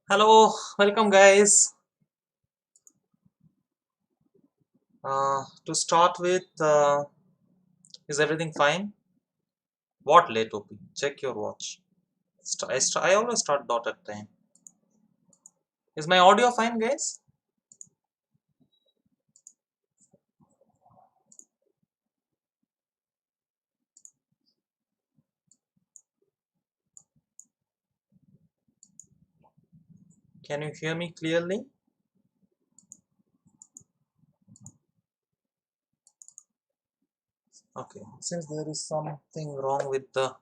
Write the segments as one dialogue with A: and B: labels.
A: Hello, welcome guys. To start with, is everything fine? What late OP? Check your watch. I always start dot at time. Is my audio fine, guys? Can you hear me clearly? Okay. Since there is something wrong with the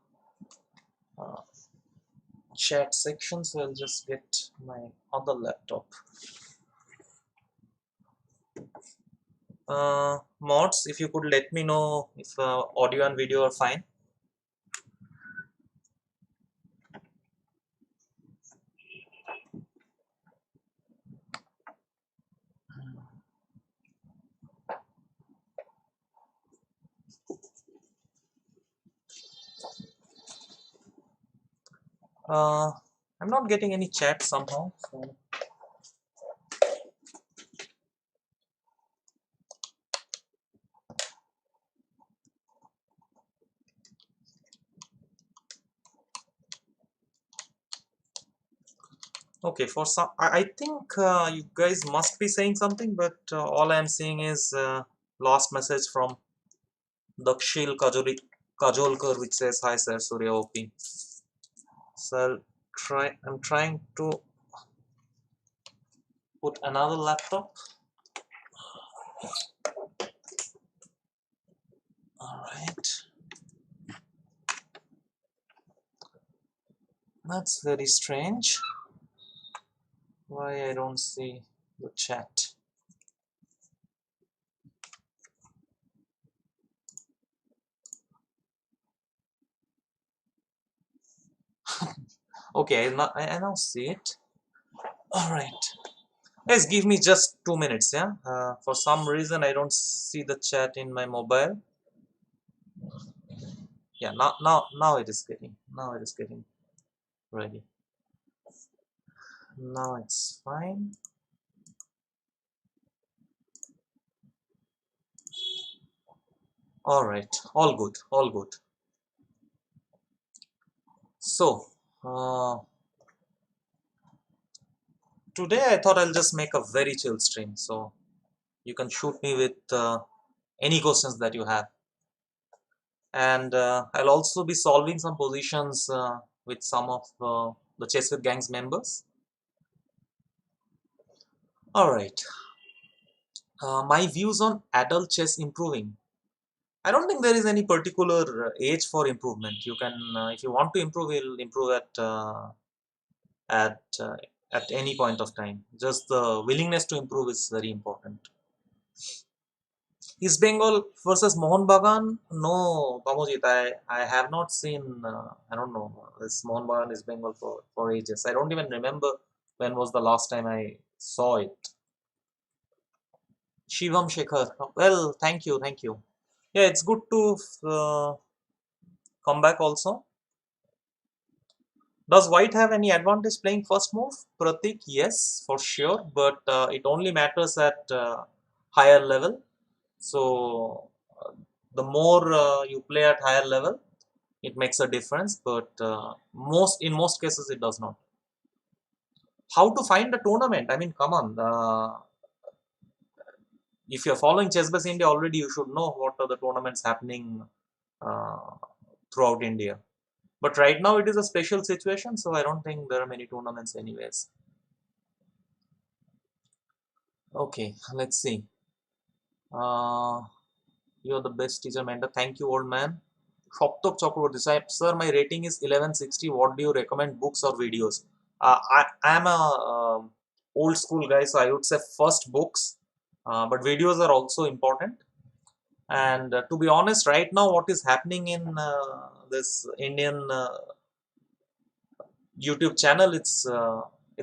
A: uh, chat section, so I'll just get my other laptop. Mods, if you could let me know if audio and video are fine. Uh, I'm not getting any chat somehow. So okay, for some, I think you guys must be saying something, but all I'm seeing is last message from Dakshil Kajolkar, which says, "Hi, sir, Surya OP." So I'm trying to put another laptop. All right, that's very strange. Why I don't see the chat? Okay, I now see it. All right. Guys, give me just 2 minutes, yeah? For some reason, I don't see the chat in my mobile. Yeah, now it is getting ready. Now it's fine. All right, all good, all good. So, today I thought I'll just make a very chill stream. So you can shoot me with any questions that you have, and I'll also be solving some positions with some of the Chess with Gangs members. All right. My views on adult chess improving. I don't think there is any particular age for improvement. You can, if you want to improve, you'll improve at uh, at any point of time. Just the willingness to improve is very important. East Bengal versus Mohun Bagan? No, Kamojit, I have not seen. I don't know this Mohun Bagan East Bengal for ages. I don't even remember when was the last time I saw it. Shivam Shekhar. Well, thank you, thank you. Yeah, it's good to come back also. Does white have any advantage playing first move? Pratik, yes, for sure, but it only matters at higher level. So the more you play at higher level, it makes a difference, but in most cases it does not. How to find a tournament? I mean, come on. If you're following Chessbase India already, you should know what are the tournaments happening uh, throughout India. But right now it is a special situation, so I don't think there are many tournaments anyways. Okay, let's see. Uh, you're the best teacher mentor. Thank you, old man. Shoptop Chakraborty, sir, my rating is 1160. What do you recommend, books or videos? I am a old school guy, so I would say first books, but videos are also important. And to be honest, right now, what is happening in this Indian YouTube channel, it's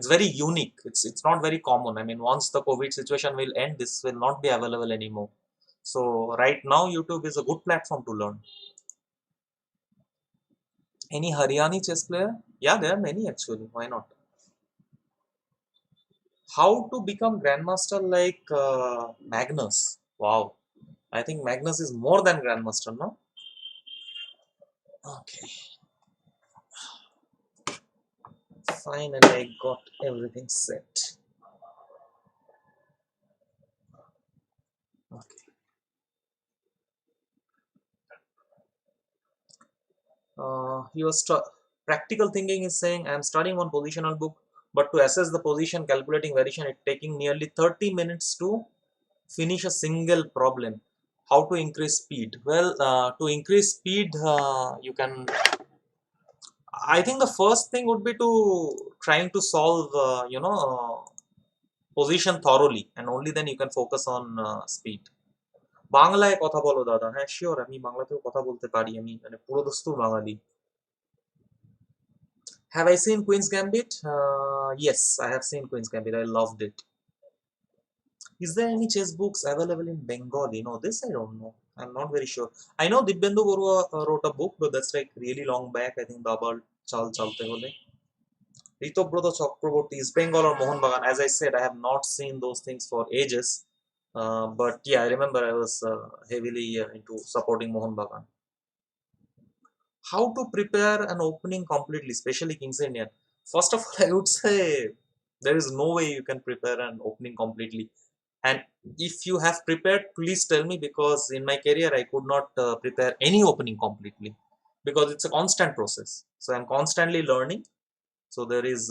A: very unique. It's not very common. I mean, once the COVID situation will end, this will not be available anymore. So right now, YouTube is a good platform to learn. Any Haryani chess player? Yeah, there are many actually. Why not? How to become Grandmaster like Magnus? Wow, I think Magnus is more than Grandmaster, no? Okay, finally I got everything set. Okay. He was practical thinking is saying I am studying one positional book, but to assess the position, calculating variation, it taking nearly 30 minutes to finish a single problem. How to increase speed? Well, to increase speed, you can. I think the first thing would be to trying to solve, position thoroughly, and only then you can focus on speed. বাংলায় কথা বলো দাদা, হ্যাঁ sure, আমি বাংলাতেও কথা বলতে পারি, আমি মানে পুরো দস্তুর বাঙালি। Have I seen Queen's Gambit? Yes, I have seen Queen's Gambit. I loved it. Is there any chess books available in Bengali? No, this I don't know. I'm not very sure. I know Dibyendu Barua wrote a book, but that's like really long back. I think Dabal Chal Chalte Hole. Ritobroto Chakraborty, East Bengal or Mohan Bagan. As I said, I have not seen those things for ages. But yeah, I remember I was heavily into supporting Mohan Bagan. How to prepare an opening completely, especially Kings Indian? First of all, I would say there is no way you can prepare an opening completely. And if you have prepared, please tell me, because in my career I could not prepare any opening completely because it's a constant process. So I'm constantly learning. So there is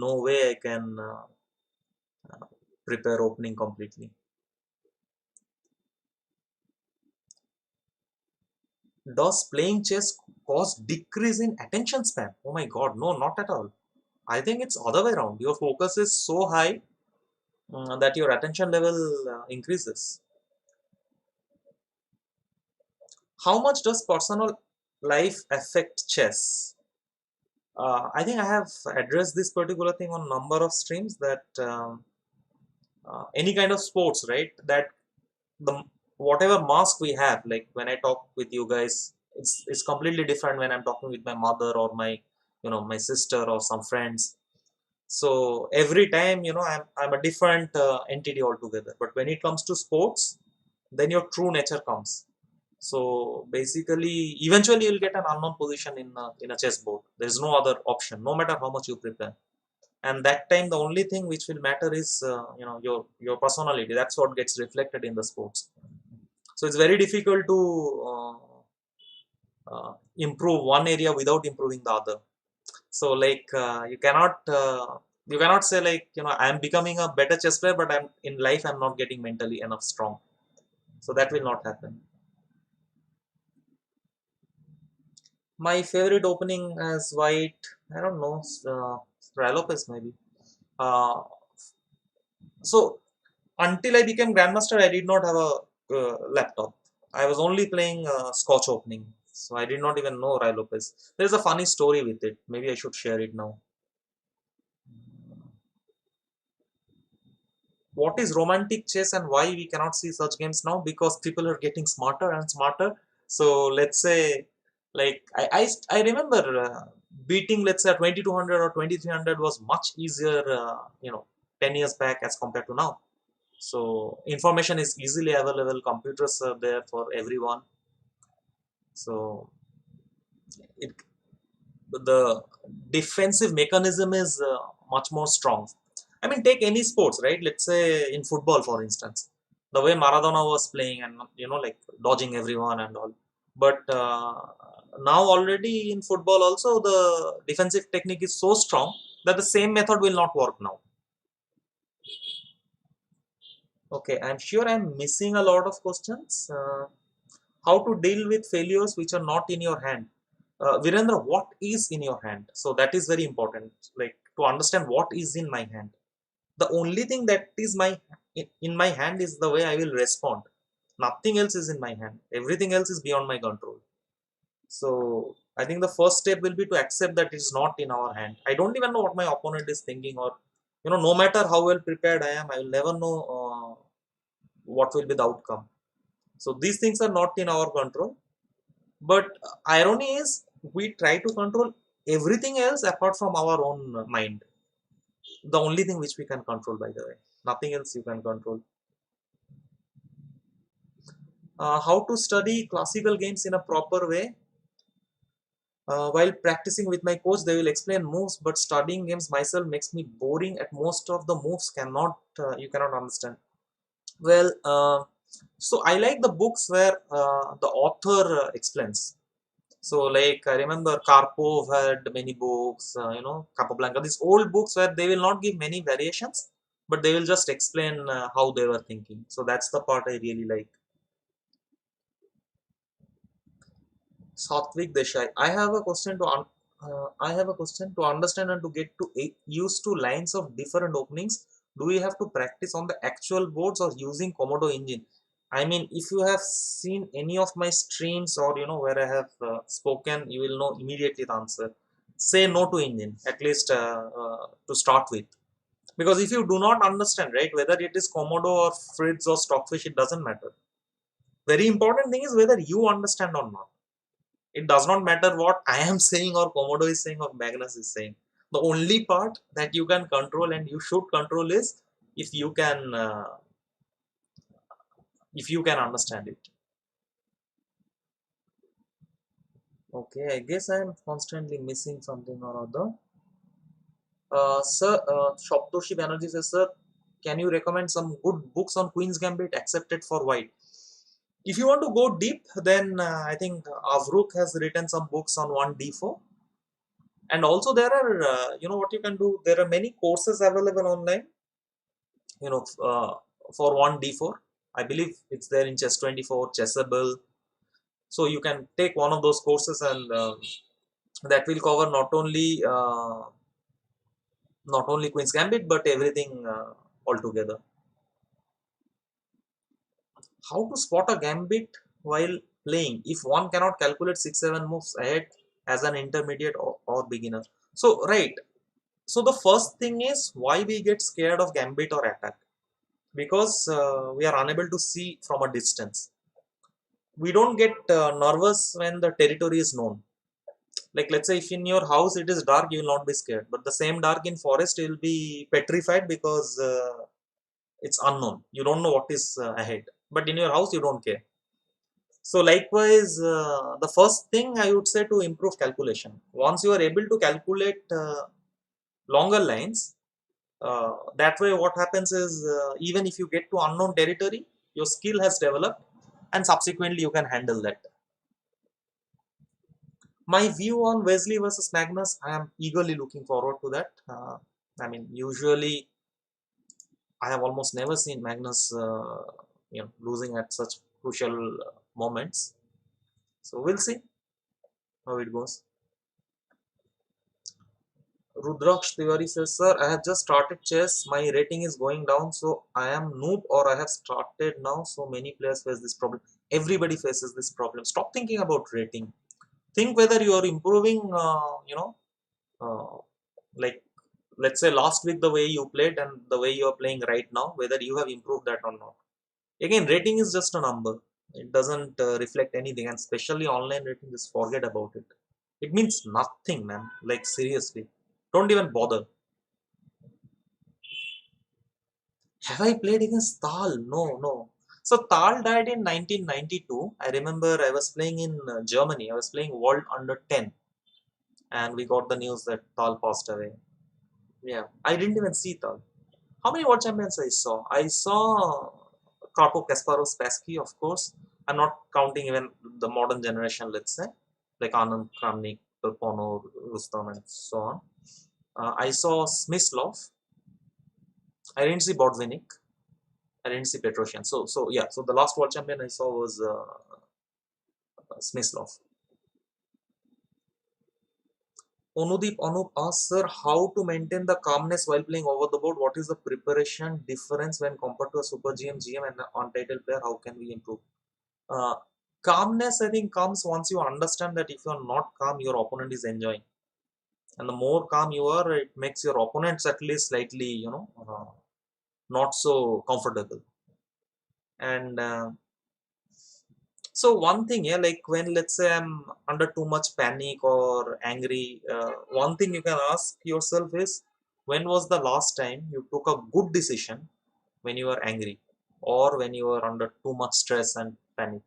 A: no way I can prepare opening completely. Does playing chess cause decrease in attention span? Oh my god, no, not at all. I think it's other way around. Your focus is so high that your attention level increases. How much does personal life affect chess? I think I have addressed this particular thing on number of streams that any kind of sports, right? That the whatever mask we have, like when I talk with you guys, it's completely different when I'm talking with my mother or my my sister or some friends. So every time I'm a different entity altogether. But when it comes to sports, then your true nature comes. So basically, eventually you'll get an unknown position in a chessboard. There is no other option, no matter how much you prepare. And that time, the only thing which will matter is your personality. That's what gets reflected in the sports. So it's very difficult to improve one area without improving the other. So like you cannot say like I'm becoming a better chess player, but I'm in life I'm not getting mentally enough strong. So that will not happen. My favorite opening as white, I don't know, Lopez maybe. Uh, so until I became Grandmaster, I did not have a laptop. I was only playing Scotch opening. So I did not even know Rai Lopez. There's a funny story with it. Maybe I should share it now. What is romantic chess and why we cannot see such games now? Because people are getting smarter and smarter. So let's say, like I remember beating, let's say, 2200 or 2300 was much easier, 10 years back as compared to now. So information is easily available. Computers are there for everyone. So it, the defensive mechanism is much more strong. I mean, take any sports, right? Let's say in football, for instance, the way Maradona was playing and like dodging everyone and all. But now already in football also the defensive technique is so strong that the same method will not work now. Okay, I'm sure I'm missing a lot of questions. How to deal with failures which are not in your hand? Virendra, what is in your hand? So that is very important. Like to understand what is in my hand. The only thing that is in my hand is the way I will respond. Nothing else is in my hand. Everything else is beyond my control. So I think the first step will be to accept that it's not in our hand. I don't even know what my opponent is thinking, or no matter how well prepared I am, I will never know what will be the outcome. So these things are not in our control. But irony is we try to control everything else apart from our own mind. The only thing which we can control, by the way. Nothing else you can control. How to study classical games in a proper way. While practicing with my coach, they will explain moves, but studying games myself makes me boring. At most of the moves cannot you cannot understand. Well, so I like the books where the author explains. So, like I remember Karpov had many books, Capablanca. These old books where they will not give many variations, but they will just explain how they were thinking. So that's the part I really like. Satvik Desai. I have a question to understand and to get to used to lines of different openings. Do we have to practice on the actual boards or using Komodo engine? I mean, if you have seen any of my streams or where I have spoken, you will know immediately the answer. Say no to engine at least to start with, because if you do not understand, right, whether it is Komodo or Fritz or Stockfish, it doesn't matter. Very important thing is whether you understand or not. It does not matter what I am saying or Komodo is saying or Magnus is saying. The only part that you can control and you should control is if you can understand it. Okay, I guess I am constantly missing something or other. Sir, Shoptoshi Banerjee says, sir, can you recommend some good books on Queen's Gambit accepted for white? If you want to go deep, then I think Avruk has written some books on 1d4. And also there are, what you can do, there are many courses available online, you know, uh, for 1d4. I believe it's there in Chess24, Chessable. So you can take one of those courses and that will cover not only Queen's Gambit, but everything altogether. How to spot a gambit while playing if one cannot calculate 6-7 moves ahead as an intermediate or beginner. So, right. So, the first thing is why we get scared of gambit or attack, because we are unable to see from a distance. We don't get nervous when the territory is known. Like, let's say if in your house it is dark, you will not be scared, but the same dark in forest, you will be petrified because it's unknown. You don't know what is ahead, but in your house you don't care. So likewise, the first thing I would say to improve calculation. Once you are able to calculate longer lines, that way what happens is even if you get to unknown territory, your skill has developed, and subsequently you can handle that. My view on Wesley versus Magnus, I am eagerly looking forward to that. I mean, usually I have almost never seen Magnus, losing at such crucial moments. So we'll see how it goes. Rudraksh Tiwari says, sir, I have just started chess. My rating is going down, so I am noob or I have started now. So many players face this problem. Everybody faces this problem. Stop thinking about rating. Think whether you are improving, uh, like let's say last week the way you played and the way you are playing right now, whether you have improved that or not. Again, rating is just a number. It doesn't reflect anything, and especially online rating, just forget about it. It means nothing, man. Like seriously, don't even bother. Have I played against Tal? No, no. So Tal died in 1992. I remember I was playing in Germany. I was playing World Under 10, and we got the news that Tal passed away. Yeah, I didn't even see Tal. How many world champions I saw? I saw Karpov, Kasparov, Spassky, of course. I'm not counting even the modern generation, let's say, like Anand, Kramnik, Pono, Rustam, and so on. I saw Smyslov. I didn't see Botvinnik. I didn't see Petrosian. So yeah. So the last world champion I saw was Smyslov. Onudeep Anup asks, sir, how to maintain the calmness while playing over the board? What is the preparation difference when compared to a Super GM, GM, and an untitled player? How can we improve? Uh, Calmness, I think, comes once you understand that if you are not calm, your opponent is enjoying. And the more calm you are, it makes your opponents at least slightly, not so comfortable. And so one thing, yeah, like when let's say I'm under too much panic or angry, one thing you can ask yourself is, when was the last time you took a good decision when you are angry or when you are under too much stress and panic?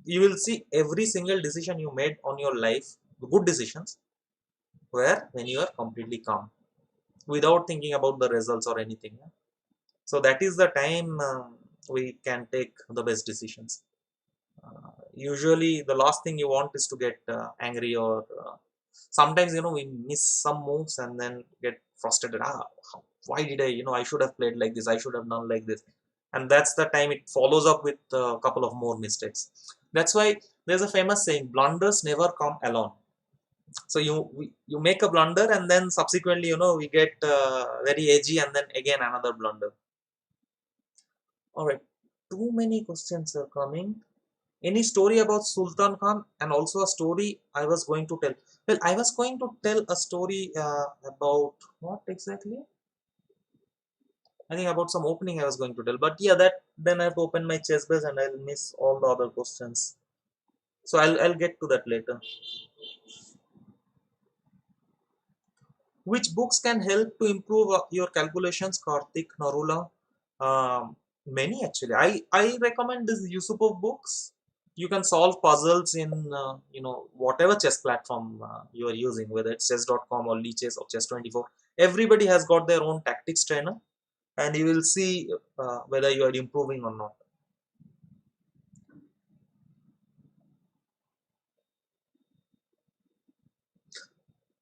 A: You will see every single decision you made on your life, the good decisions, were when you are completely calm without thinking about the results or anything. So that is the time we can take the best decisions. Usually, the last thing you want is to get angry, or sometimes we miss some moves and then get frustrated. Why did I? I should have played like this. I should have done like this, and that's the time it follows up with a couple of more mistakes. That's why there's a famous saying: blunders never come alone. So you make a blunder, and then subsequently we get very edgy, and then again another blunder. All right, too many questions are coming. Any story about Sultan Khan, and also a story I was going to tell. Well, I was going to tell a story about what exactly? I think about some opening I was going to tell, but yeah, that then I have to open my chess base and I'll miss all the other questions. So I'll get to that later. Which books can help to improve your calculations, Karthik, Narula? Many actually. I recommend these Yusupov books. You can solve puzzles in whatever chess platform you are using, whether it's chess.com or Lichess or Chess24. Everybody has got their own tactics trainer, and you will see whether you are improving or not.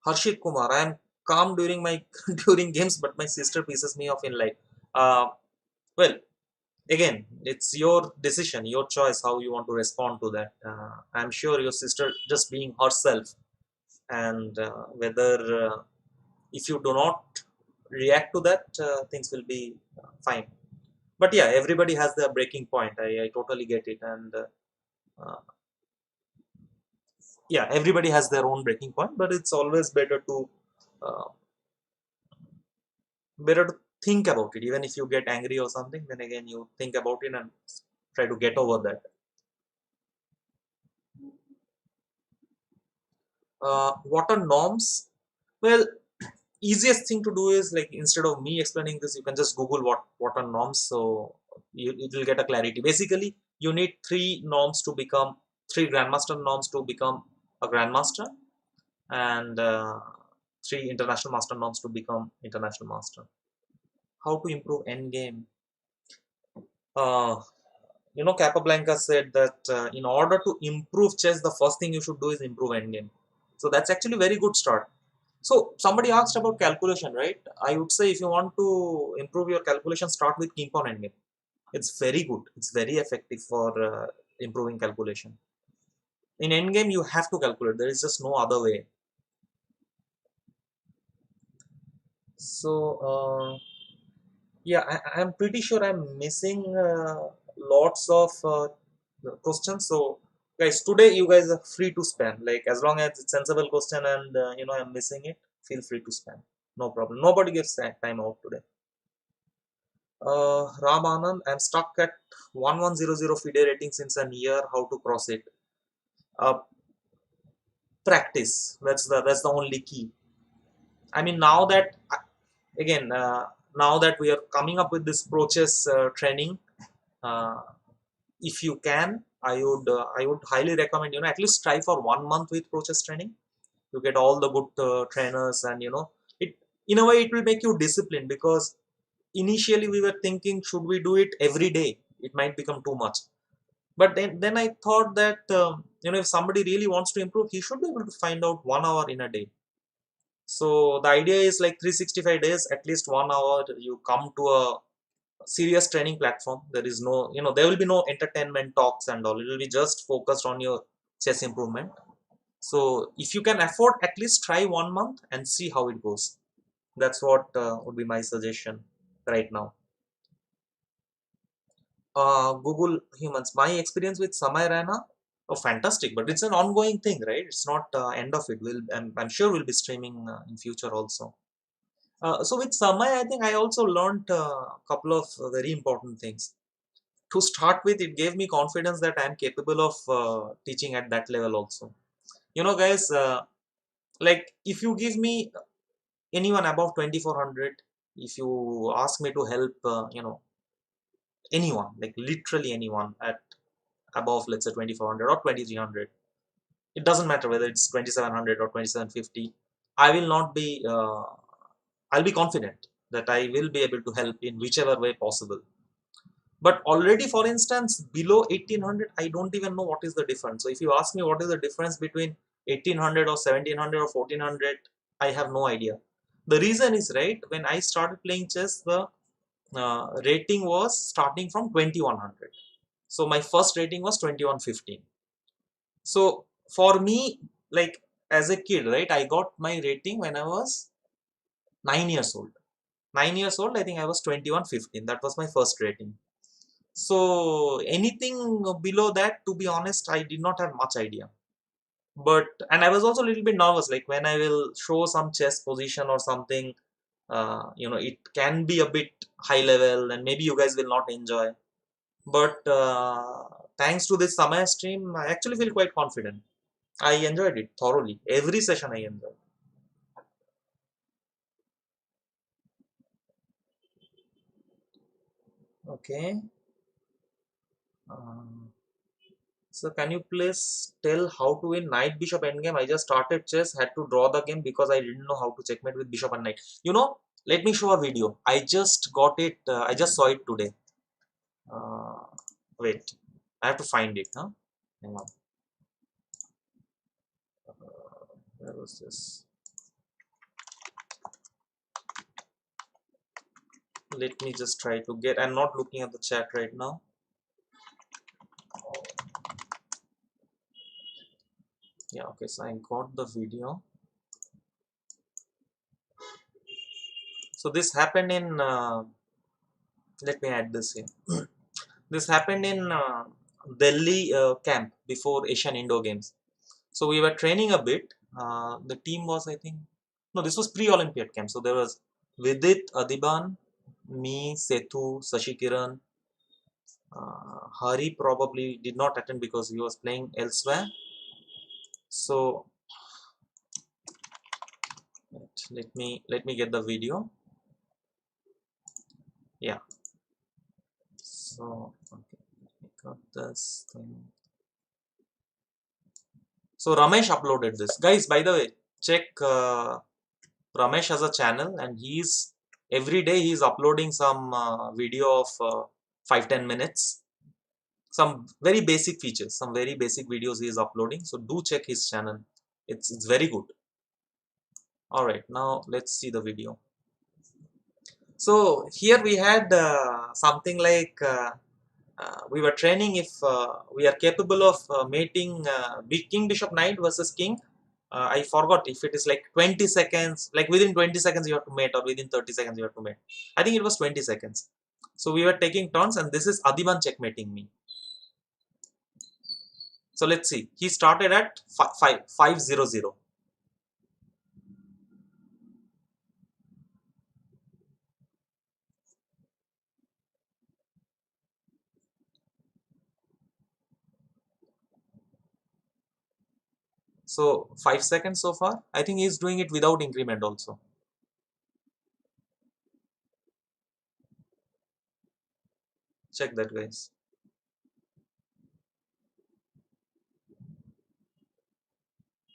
A: Harshit Kumar, I am calm during my during games, but my sister pisses me off in life. Uh, well, again, it's your decision, your choice how you want to respond to that. I'm sure your sister just being herself, and whether if you do not react to that, things will be fine. But yeah, everybody has their breaking point. I totally get it, and uh, yeah, everybody has their own breaking point, but it's always uh, better to think about it. Even if you get angry or something, then again you think about it and try to get over that. What are norms? Well, easiest thing to do is, like, instead of me explaining this, you can just Google what are norms, so it will get a clarity. Basically, you need three grandmaster norms to become a grandmaster, and three international master norms to become international master. How to improve endgame? uh, Capablanca said that in order to improve chess, the first thing you should do is improve endgame. So that's actually a very good start. So somebody asked about calculation, right? I would say if you want to improve your calculation, start with king pawn endgame. It's very good. It's very effective for improving calculation. In endgame, you have to calculate. There is just no other way. So yeah, I'm pretty sure I'm missing lots of questions. So guys, today you guys are free to spam. Like, as long as it's sensible question and I'm missing it, feel free to spam. No problem. Nobody gives time out today. Ram Anand, I'm stuck at 1100 FIDE rating since a year. How to cross it? Uh, Practice. That's the only key. I mean, now that again, now that we are coming up with this process training, uh, if you can, I would highly recommend, at least try for 1 month with process training. You get all the good trainers, and it, in a way, it will make you disciplined, because initially we were thinking, should we do it every day? It might become too much. But then I thought that if somebody really wants to improve, he should be able to find out 1 hour in a day. So the idea is, like, 365 days, at least 1 hour, you come to a serious training platform. There is no, there will be no entertainment talks and all. It will be just focused on your chess improvement. So if you can afford, at least try 1 month and see how it goes. That's what would be my suggestion right now. Google humans. My experience with Samay Rana, oh, fantastic! But it's an ongoing thing, right? It's not end of it. I'm sure we'll be streaming in future also. So with Samay, I think I also learned a couple of very important things. To start with, it gave me confidence that I'm capable of teaching at that level also. Guys, like, if you give me anyone above 2400, if you ask me to help, anyone, like literally anyone at above, let's say 2400 or 2300, it doesn't matter whether it's 2700 or 2750, I will not be, I'll be confident that I will be able to help in whichever way possible. But already, for instance, below 1800, I don't even know what is the difference. So if you ask me what is the difference between 1800 or 1700 or 1400, I have no idea. The reason is, right, when I started playing chess, the rating was starting from 2100. So my first rating was 2115. So for me, like as a kid, right, I got my rating when I was 9 years old. 9 years old, I think I was 2115. That was my first rating. So anything below that, to be honest, I did not have much idea. But and I was also a little bit nervous, like when I will show some chess position or something, it can be a bit high level, and maybe you guys will not enjoy. But thanks to this Samaya stream, I actually feel quite confident. I enjoyed it thoroughly. Every session I enjoyed. Okay. Um, So can you please tell how to win knight bishop endgame? I just started chess, had to draw the game because I didn't know how to checkmate with bishop and knight. Let me show a video. I just got it. I just saw it today. Uh, Wait, I have to find it. Huh? Hang on. Where was this? Let me just try to get. I'm not looking at the chat right now. Yeah. Okay. So I got the video. So this happened in. Let me add this here. This happened in Delhi camp before Asian Indoor Games. So we were training a bit. The team was, I think, no, this was pre-Olympiad camp. So there was Vidit, Adiban, me, Setu, Sashikiran. Hari probably did not attend because he was playing elsewhere. So let me get the video. Yeah. So okay, let me cut this thing. So Ramesh uploaded this, guys. By the way, check. Ramesh has a channel, and he's every day he's uploading some video of 5-10 minutes, some very basic features, some very basic videos he is uploading. So do check his channel. It's very good. All right, now let's see the video. So here we had something like we were training if we are capable of mating king bishop knight versus king. I forgot if it is like 20 seconds, like within 20 seconds you have to mate, or within 30 seconds you have to mate. I think it was 20 seconds. So we were taking turns, and this is Adiman checkmating me. So let's see. He started at 500. So 5 seconds so far. I think he's doing it without increment also. Check that, guys.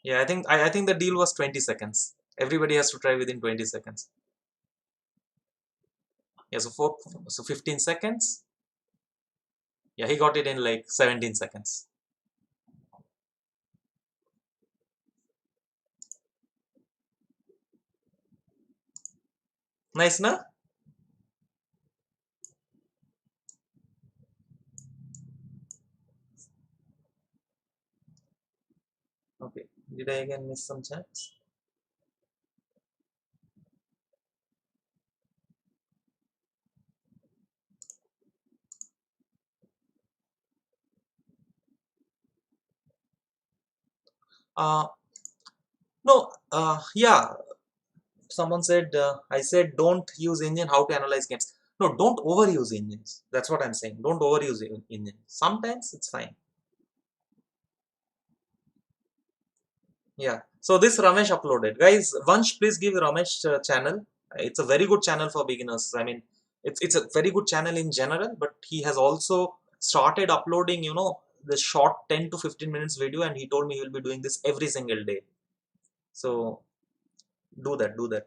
A: Yeah, I think the deal was 20 seconds. Everybody has to try within 20 seconds. Yeah, so 15 seconds. Yeah, he got it in like 17 seconds. Nice, na? Okay. Did I again miss some chats? Uh, no, yeah. Someone said, I said, don't use engine, how to analyze games. No, don't overuse engines. That's what I'm saying. Don't overuse engine. Sometimes it's fine. Yeah. So this Ramesh uploaded. Guys, Vansh, please give Ramesh channel. It's a very good channel for beginners. I mean, it's a very good channel in general, but he has also started uploading, the short 10 to 15 minutes video, and he told me he will be doing this every single day. So do that, do that.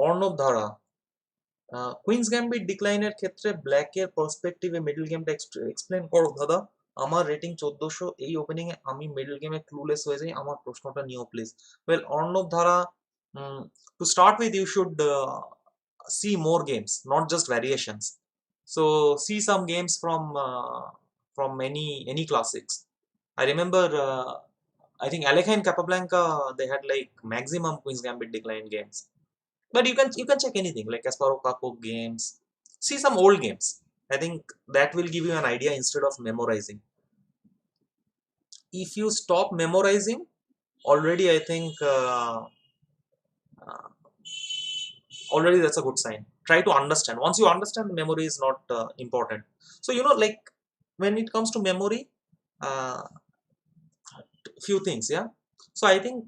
A: Ornab Dhara. Queen's gambit ডিক্লাইনের ক্ষেত্রে ব্ল্যাকের পার্সপেক্টিভে middle গেমটা explain করো দাদা। আমার rating 1400, এই opening এ আমি middle গেমে ক্লুলেস হয়ে যাই, আমার প্রশ্নটা নিও please. Well Arnab Dhara, to start with you should see more games, not just variations. So see some games from any classics. I remember, I think Aleja and Capablanca, they had like maximum Queen's Gambit decline games. But you can check anything like Kasparov Karpov games. See some old games. I think that will give you an idea instead of memorizing. If you stop memorizing, already I think uh, already that's a good sign. Try to understand. Once you understand, memory is not important. So like when it comes to memory, uh, few things, yeah. So I think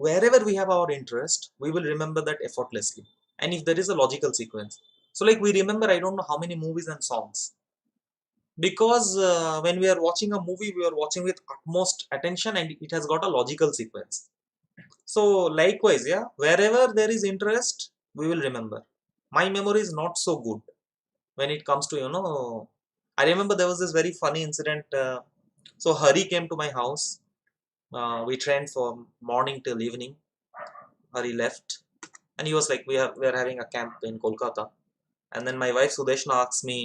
A: wherever we have our interest, we will remember that effortlessly. And if there is a logical sequence, so like we remember, I don't know how many movies and songs, because when we are watching a movie, we are watching with utmost attention, and it has got a logical sequence. So likewise, yeah, wherever there is interest, we will remember. My memory is not so good when it comes to, I remember there was this very funny incident. So Hari came to my house. We trained from morning till evening. Hari left, and he was like, we are having a camp in Kolkata. And then my wife Sudeshna asked me,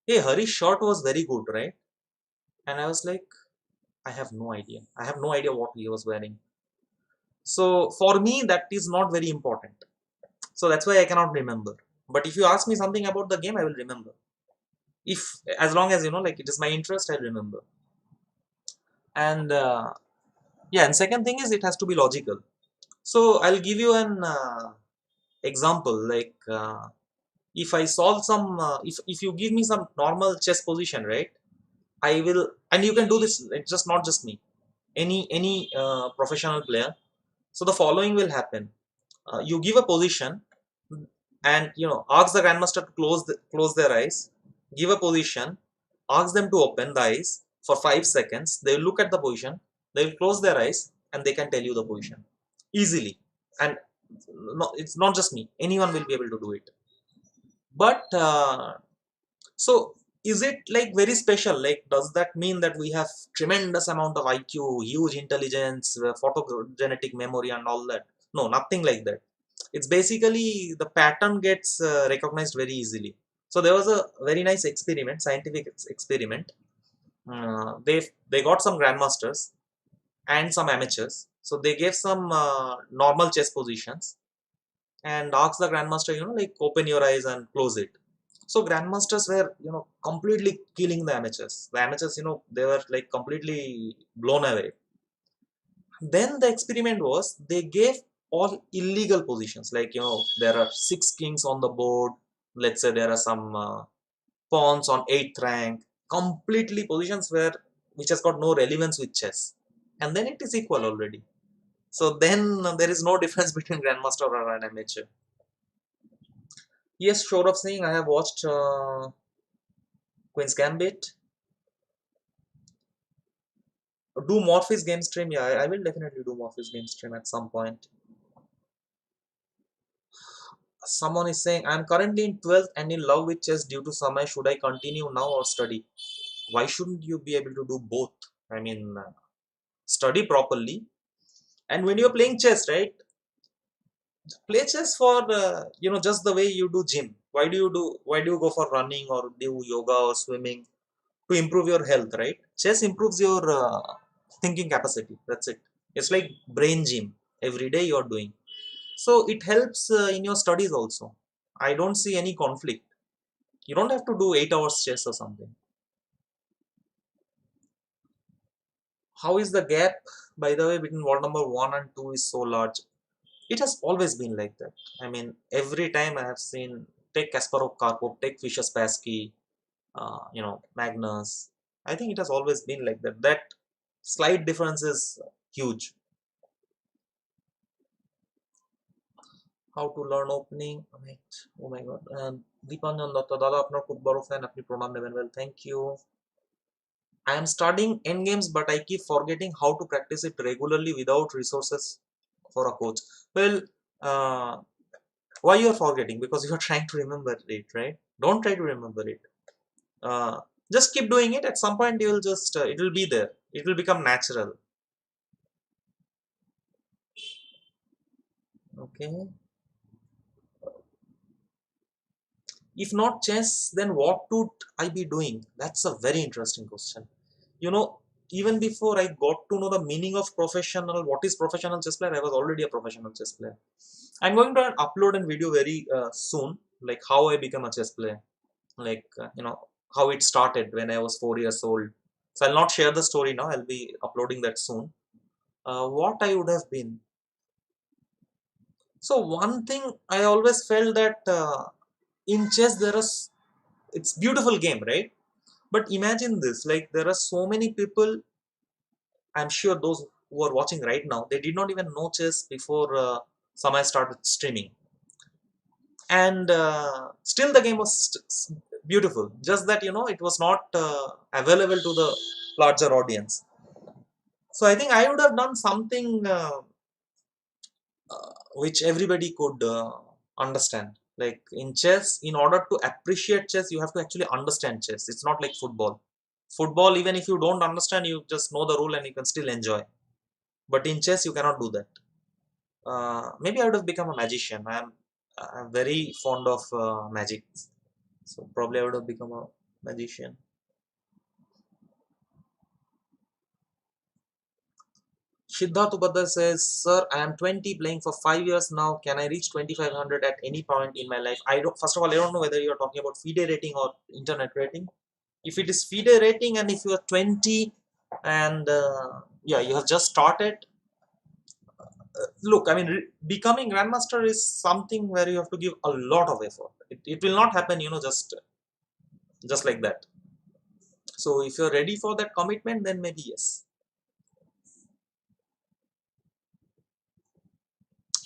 A: "Hey, Hari's shirt was very good, right?" And I was like, "I have no idea. I have no idea what he was wearing." So for me, that is not very important. So that's why I cannot remember. But if you ask me something about the game, I will remember. If as long as like it is my interest, I'll remember. And yeah, and second thing is it has to be logical. So I'll give you an example. Like if I solve some, if you give me some normal chess position, right? I will, and you can do this. It's just not just me. Any professional player. So the following will happen. You give a position, and ask the grandmaster to close their eyes. Give a position. Ask them to open the eyes for 5 seconds. They will look at the position. They will close their eyes, and they can tell you the position easily. And no, it's not just me. Anyone will be able to do it. But so is it like very special? Like, does that mean that we have tremendous amount of IQ, huge intelligence, photogenetic memory, and all that? No, nothing like that. It's basically the pattern gets recognized very easily. So there was a very nice experiment, scientific experiment. They got some grandmasters and some amateurs. So they gave some normal chess positions and asked the grandmaster, like open your eyes and close it. So grandmasters were, completely killing the amateurs. The amateurs, they were like completely blown away. Then the experiment was they gave all illegal positions. Like, there are 6 kings on the board. Let's say there are some pawns on 8th rank. Completely positions where which has got no relevance with chess. And then it is equal already. So then there is no difference between grandmaster or an amateur. Yes, sure of saying I have watched Queen's Gambit. Do Morpheus game stream? Yeah, I will definitely do Morpheus game stream at some point. Someone is saying, I'm currently in 12th and in love with chess due to Samay. Should I continue now or study? Why shouldn't you be able to do both? I mean, study properly. And when you're playing chess, right? Play chess for, just the way you do gym. Why do you go for running or do yoga or swimming? To improve your health, right? Chess improves your thinking capacity. That's it. It's like brain gym. Every day you're doing. So it helps in your studies also. I don't see any conflict. You don't have to do 8 hours chess or something. How is the gap, by the way, between wall number 1 and 2 is so large? It has always been like that. I mean, every time I have seen, take Kasparov Karpov, take Fischer Spassky, Magnus. I think it has always been like that. That slight difference is huge. How to learn opening. Right. Oh my god. Deepanjan Datta, দাদা আপনার খুব বড় fan, আপনি প্রণাম নেবেন। Well, thank you. I am studying endgames, but I keep forgetting how to practice it regularly without resources for a coach. Well, uh, why you are forgetting? Because you are trying to remember it, right? Don't try to remember it. uh, just keep doing it. At some point you will just it will be there, it will become natural. Okay, if not chess, then what would I be doing? That's a very interesting question. You know, even before I got to know the meaning of professional, what is professional chess player, I was already a professional chess player. I'm going to upload a video very soon, like how I became a chess player, like how it started when I was 4 years old. So I'll not share the story now, I'll be uploading that soon. What I would have been. So one thing I always felt that in chess there is, it's beautiful game, right? But imagine this, like there are so many people. I'm sure those who are watching right now, they did not even know chess before Samay started streaming, and still the game was beautiful. Just that it was not available to the larger audience. So I think I would have done something which everybody could understand. Like in chess, in order to appreciate chess, you have to actually understand chess. It's not like football. Football, even if you don't understand, you just know the rule and you can still enjoy. But in chess, you cannot do that. Maybe I would have become a magician. I'm very fond of magic, so probably I would have become a magician. Siddharth Upadhyay says, "Sir, I am 20, playing for 5 years now. Can I reach 2500 at any point in my life?" I don't. First of all, I don't know whether you are talking about FIDE rating or internet rating. If it is FIDE rating, and if you are 20, and yeah, you have just started. Look, I mean, becoming grandmaster is something where you have to give a lot of effort. It will not happen, just like that. So if you're ready for that commitment, then maybe yes.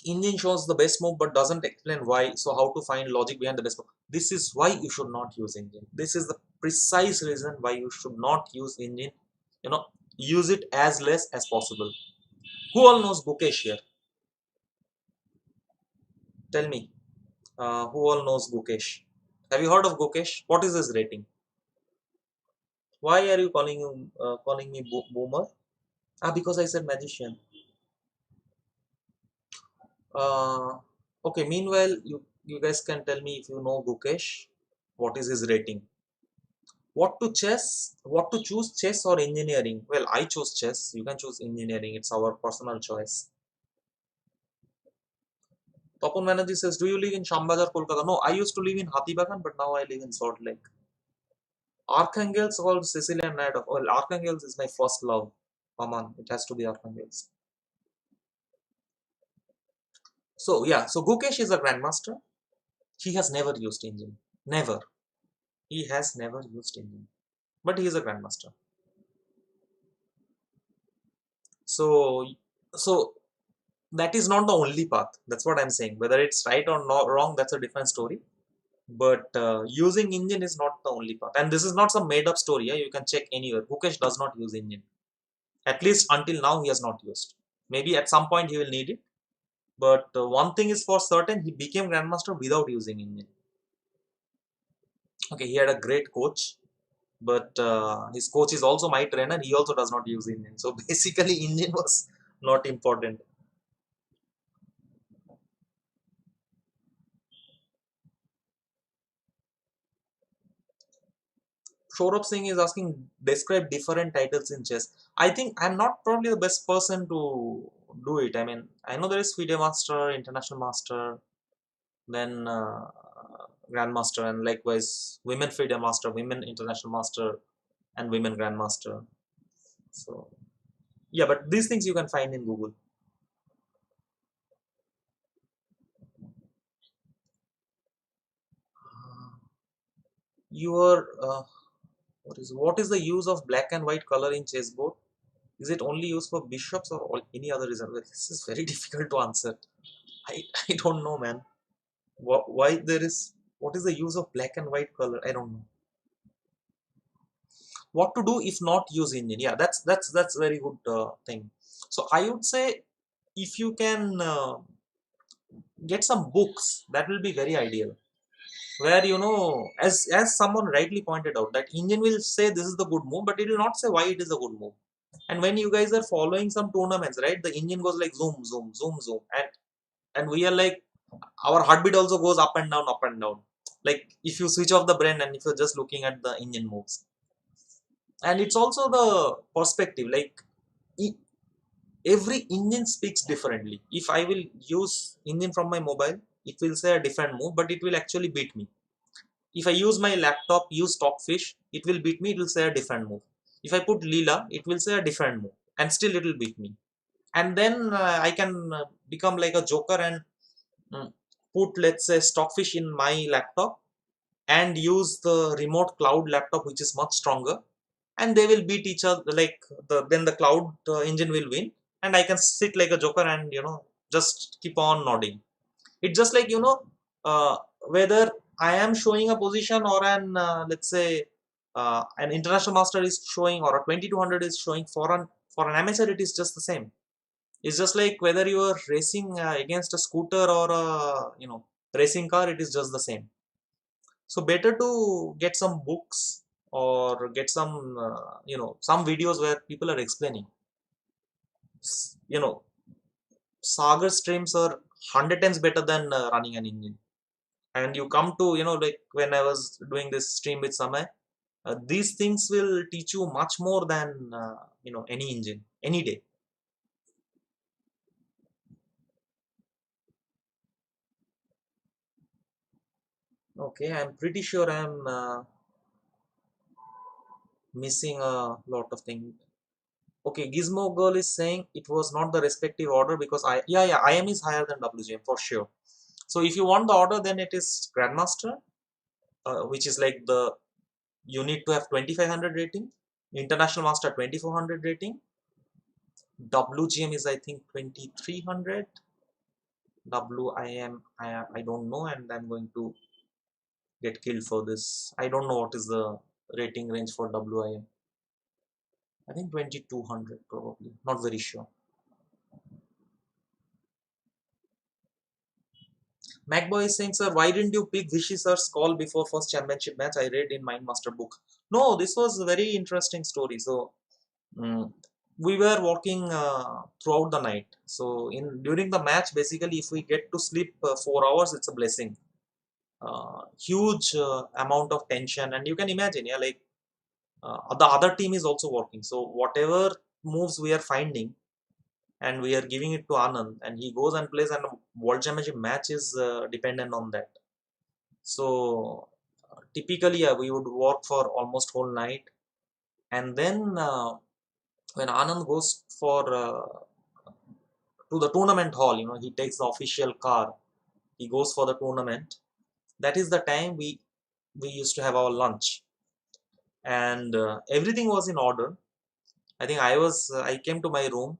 A: Engine shows the best move but doesn't explain why. So how to find logic behind the best move? This is why you should not use engine. This is the precise reason why you should not use engine. Use it as less as possible. Who all knows Gukesh here? Tell me. Who all knows Gukesh? Have you heard of Gukesh? What is his rating? Why are you calling me boomer? Because I said magician. Uh, okay. Meanwhile, you guys can tell me if you know Gukesh. What is his rating? What to choose, chess or engineering? Well, I chose chess. You can choose engineering. It's our personal choice. Topon Banerjee says, do you live in Shambazar, Kolkata? No, I used to live in Hatibagan, but now I live in Salt Lake. Archangels or Sicilian Knight of, well, Archangels is my first love. Come on, it has to be Archangels. So yeah, so Gukesh is a grandmaster. He has never used engine. Never. He has never used engine. But he is a grandmaster. So so that is not the only path. That's what I'm saying. Whether it's right or not wrong, that's a different story. But using engine is not the only path. And this is not some made up story. Yeah? You can check anywhere. Mukesh does not use engine. At least until now, he has not used. Maybe at some point he will need it. But one thing is for certain, he became grandmaster without using engine. Okay, he had a great coach, but his coach is also my trainer. He also does not use engine. So basically, engine was not important. Saurabh Singh is asking, describe different titles in chess. I think I'm not probably the best person to do it. I mean, I know there is FIDE Master, International Master, then Grandmaster, and likewise Women FIDE Master, Women International Master, and Women Grandmaster. So, yeah, but these things you can find in Google. Your what is the use of black and white color in chessboard? Is it only used for bishops or any other reason? Well, this is very difficult to answer. I don't know, man. Why there is, what is the use of black and white color? I don't know. What to do if not use engine? Yeah, that's very good thing. So I would say if you can get some books, that will be very ideal. Where as someone rightly pointed out, that engine will say this is the good move, but it will not say why it is a good move. And when you guys are following some tournaments, right, the engine goes like zoom, zoom, zoom, zoom, and we are like, our heartbeat also goes up and down, up and down. Like if you switch off the brain and if you're just looking at the engine moves. And it's also the perspective, like e- every engine speaks differently. If I will use engine from my mobile, it will say a different move, but it will actually beat me. If I use my laptop, use stockfish, it will beat me, it will say a different move. If I put lila, it will say a different move, and still it will beat me. And then I can become like a joker and mm, put, let's say, stockfish in my laptop and use the remote cloud laptop, which is much stronger, and they will beat each other. Like then the cloud engine will win, and I can sit like a joker and just keep on nodding. It's just like whether I am showing a position or an let's say an international master is showing, or a 2200 is showing. For an amateur, it is just the same. It's just like whether you are racing against a scooter or a racing car, it is just the same. So better to get some books or get some some videos where people are explaining. You know, Sagar streams are 100 times better than running an engine. And you come to like when I was doing this stream with Samay, these things will teach you much more than any engine any day. Okay, I'm pretty sure I'm missing a lot of things. Okay, Gizmo Girl is saying it was not the respective order because yeah, IM is higher than WGM for sure. So if you want the order, then it is Grandmaster, which is like the you need to have 2500 rating, International Master 2400 rating, WGM is I think 2300, WIM I don't know, and I'm going to get killed for this. I don't know what is the rating range for WIM. I think 2200 probably, not very sure. MacBoy is saying, sir, why didn't you pick Vishy sir's call before first championship match? I read in Mindmaster book. No, this was a very interesting story. So mm, we were walking throughout the night. So in during the match, basically, if we get to sleep 4 hours, it's a blessing. Huge amount of tension, and you can imagine, yeah, like the other team is also working. So whatever moves we are finding, and we are giving it to Anand, and he goes and plays, and world championship match is dependent on that. So typically, yeah, we would work for almost whole night, and then when Anand goes for to the tournament hall, he takes the official car. He goes for the tournament. That is the time we used to have our lunch, and everything was in order. I think I came to my room,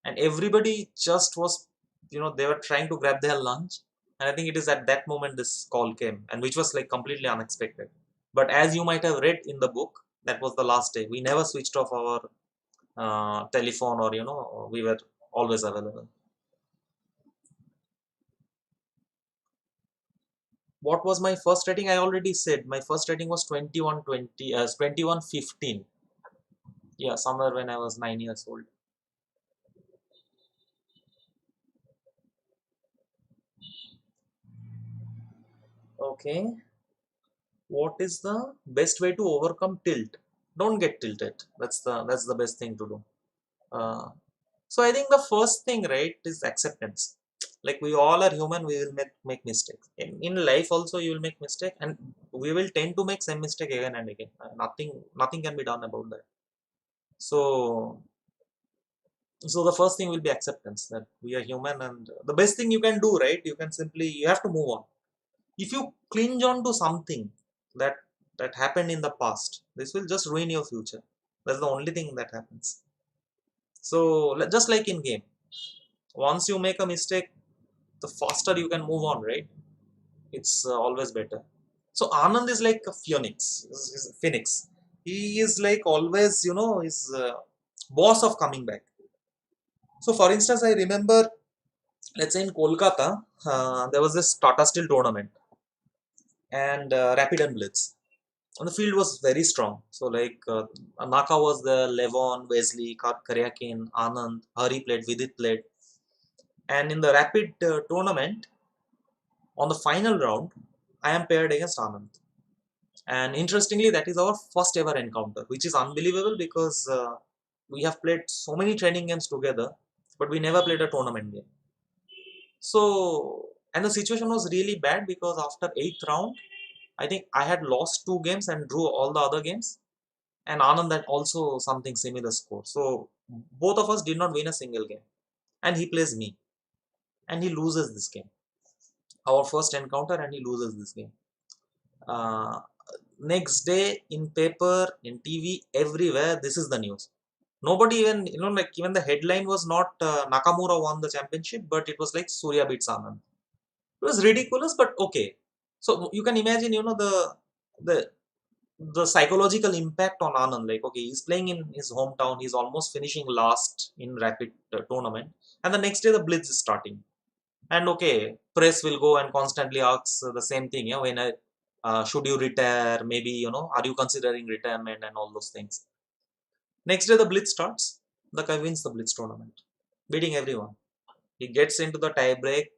A: and everybody just was, they were trying to grab their lunch, and I think it is at that moment this call came, and which was like completely unexpected. But as you might have read in the book, that was the last day. We never switched off our telephone, or we were always available. What was my first rating? I already said my first rating was 2120, 2115. Yeah, somewhere when I was 9 years old. Okay, what is the best way to overcome tilt? Don't get tilted. That's the best thing to do. Uh, so I think the first thing, right, is acceptance. Like we all are human, we will make mistakes. In life also you will make mistake, and we will tend to make same mistake again and again. Nothing can be done about that. So so the first thing will be acceptance that we are human, and the best thing you can do, right, you have to move on. If you cling on to something that that happened in the past. This will just ruin your future. That's the only thing that happens. So just like in game, once you make a mistake, the faster you can move on, right? It's always better. So Anand is like a phoenix. He's a phoenix. He is like always, is boss of coming back. So for instance, I remember, let's say in Kolkata, there was this Tata Steel tournament and Rapid and Blitz. And the field was very strong. So like Naka was there, Levon, Wesley, Karyakin, Anand, Hari played, Vidit played. And in the Rapid tournament, on the final round, I am paired against Anand. And interestingly, that is our first ever encounter, which is unbelievable because we have played so many training games together, but we never played a tournament game. So, and the situation was really bad because after eighth round, I think I had lost two games and drew all the other games, and Anand had also something similar score. So both of us did not win a single game, and he plays me, and he loses this game. Our first encounter, and he loses this game. Uh, Next day in paper, in TV, everywhere, this is the news. Nobody even, like even the headline was not Nakamura won the championship, but it was like Surya beats Anand. It was ridiculous, but okay. So you can imagine, the the psychological impact on Anand. Like, okay, he's playing in his hometown, he's almost finishing last in Rapid tournament, and the next day the Blitz is starting. And okay, press will go and constantly ask the same thing. Yeah, when I should you retire? Maybe are you considering retirement and all those things. Next day the Blitz starts. The guy wins the Blitz tournament, beating everyone. He gets into the tie break.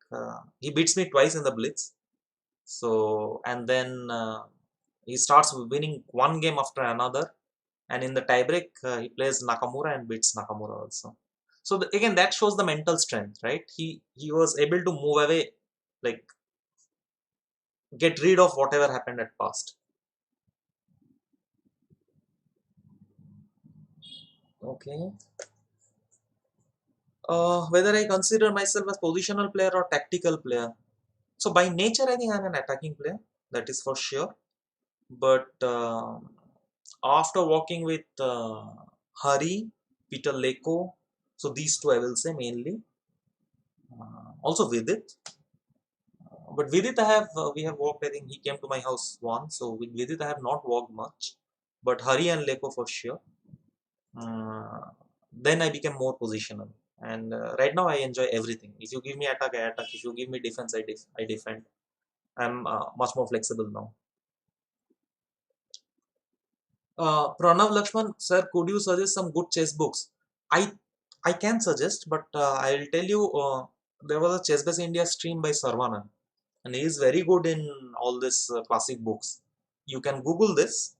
A: He beats me twice in the Blitz. So and then he starts winning one game after another. And in the tiebreak, he plays Nakamura and beats Nakamura also. So again, that shows the mental strength, right? He was able to move away, like get rid of whatever happened at past. Okay. Whether I consider myself as positional player or tactical player. So by nature, I think I'm an attacking player. That is for sure. But after working with Hari, Peter Leko, so these two I will say mainly. Also Vidit. But Vidit, we have walked. I think he came to my house once. So with Vidit, I have not walked much. But Hari and Leko for sure. Uh, then I became more positional. And right now I enjoy everything. If you give me attack, I attack. If you give me defense, I defend. I'm much more flexible now. Pranav Lakshman, sir, could you suggest some good chess books? I I can suggest, but I'll tell you, there was a Chess Base India stream by Sarvanan, and he is very good in all these classic books. You can Google this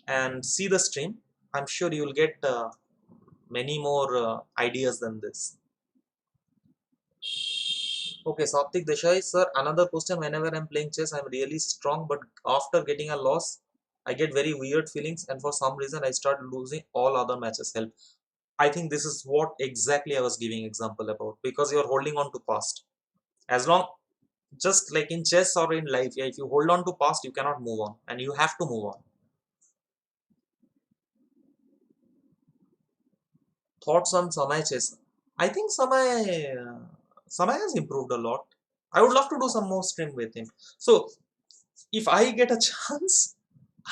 A: and see the stream. I'm sure you will get many more ideas than this. Okay, Saptik Desai, sir, another question. Whenever I'm playing chess, I'm really strong, but after getting a loss, I get very weird feelings, and for some reason, I start losing all other matches. Help. I think this is what exactly I was giving example about, because you're holding on to past. As long, just like in chess or in life, yeah, if you hold on to past, you cannot move on, and you have to move on. Thoughts on Samay chess? I think Samay has improved a lot. I would love to do some more stream with him. So if I get a chance,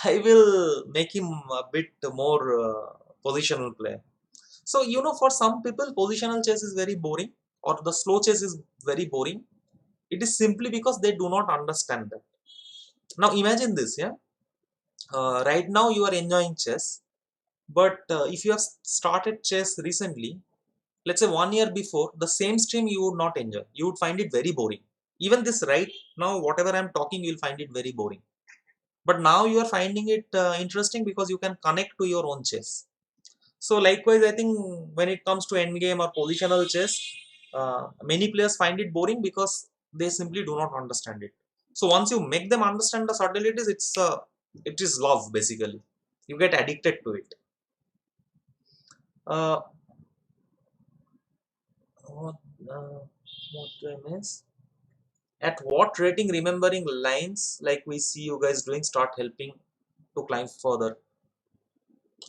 A: I will make him a bit more positional player. So for some people, positional chess is very boring, or the slow chess is very boring. It is simply because they do not understand that. Now imagine this, yeah. Right now you are enjoying chess, but if you have started chess recently, let's say 1 year before, the same stream you would not enjoy. You would find it very boring. Even this right now, whatever I'm talking, you'll find it very boring. But now you are finding it interesting because you can connect to your own chess. So likewise, I think when it comes to endgame or positional chess, many players find it boring because they simply do not understand it. So once you make them understand the subtleties, it is love basically. You get addicted to it. Uh, what, uh, what do I miss? At what rating remembering lines like we see you guys doing start helping? to climb further.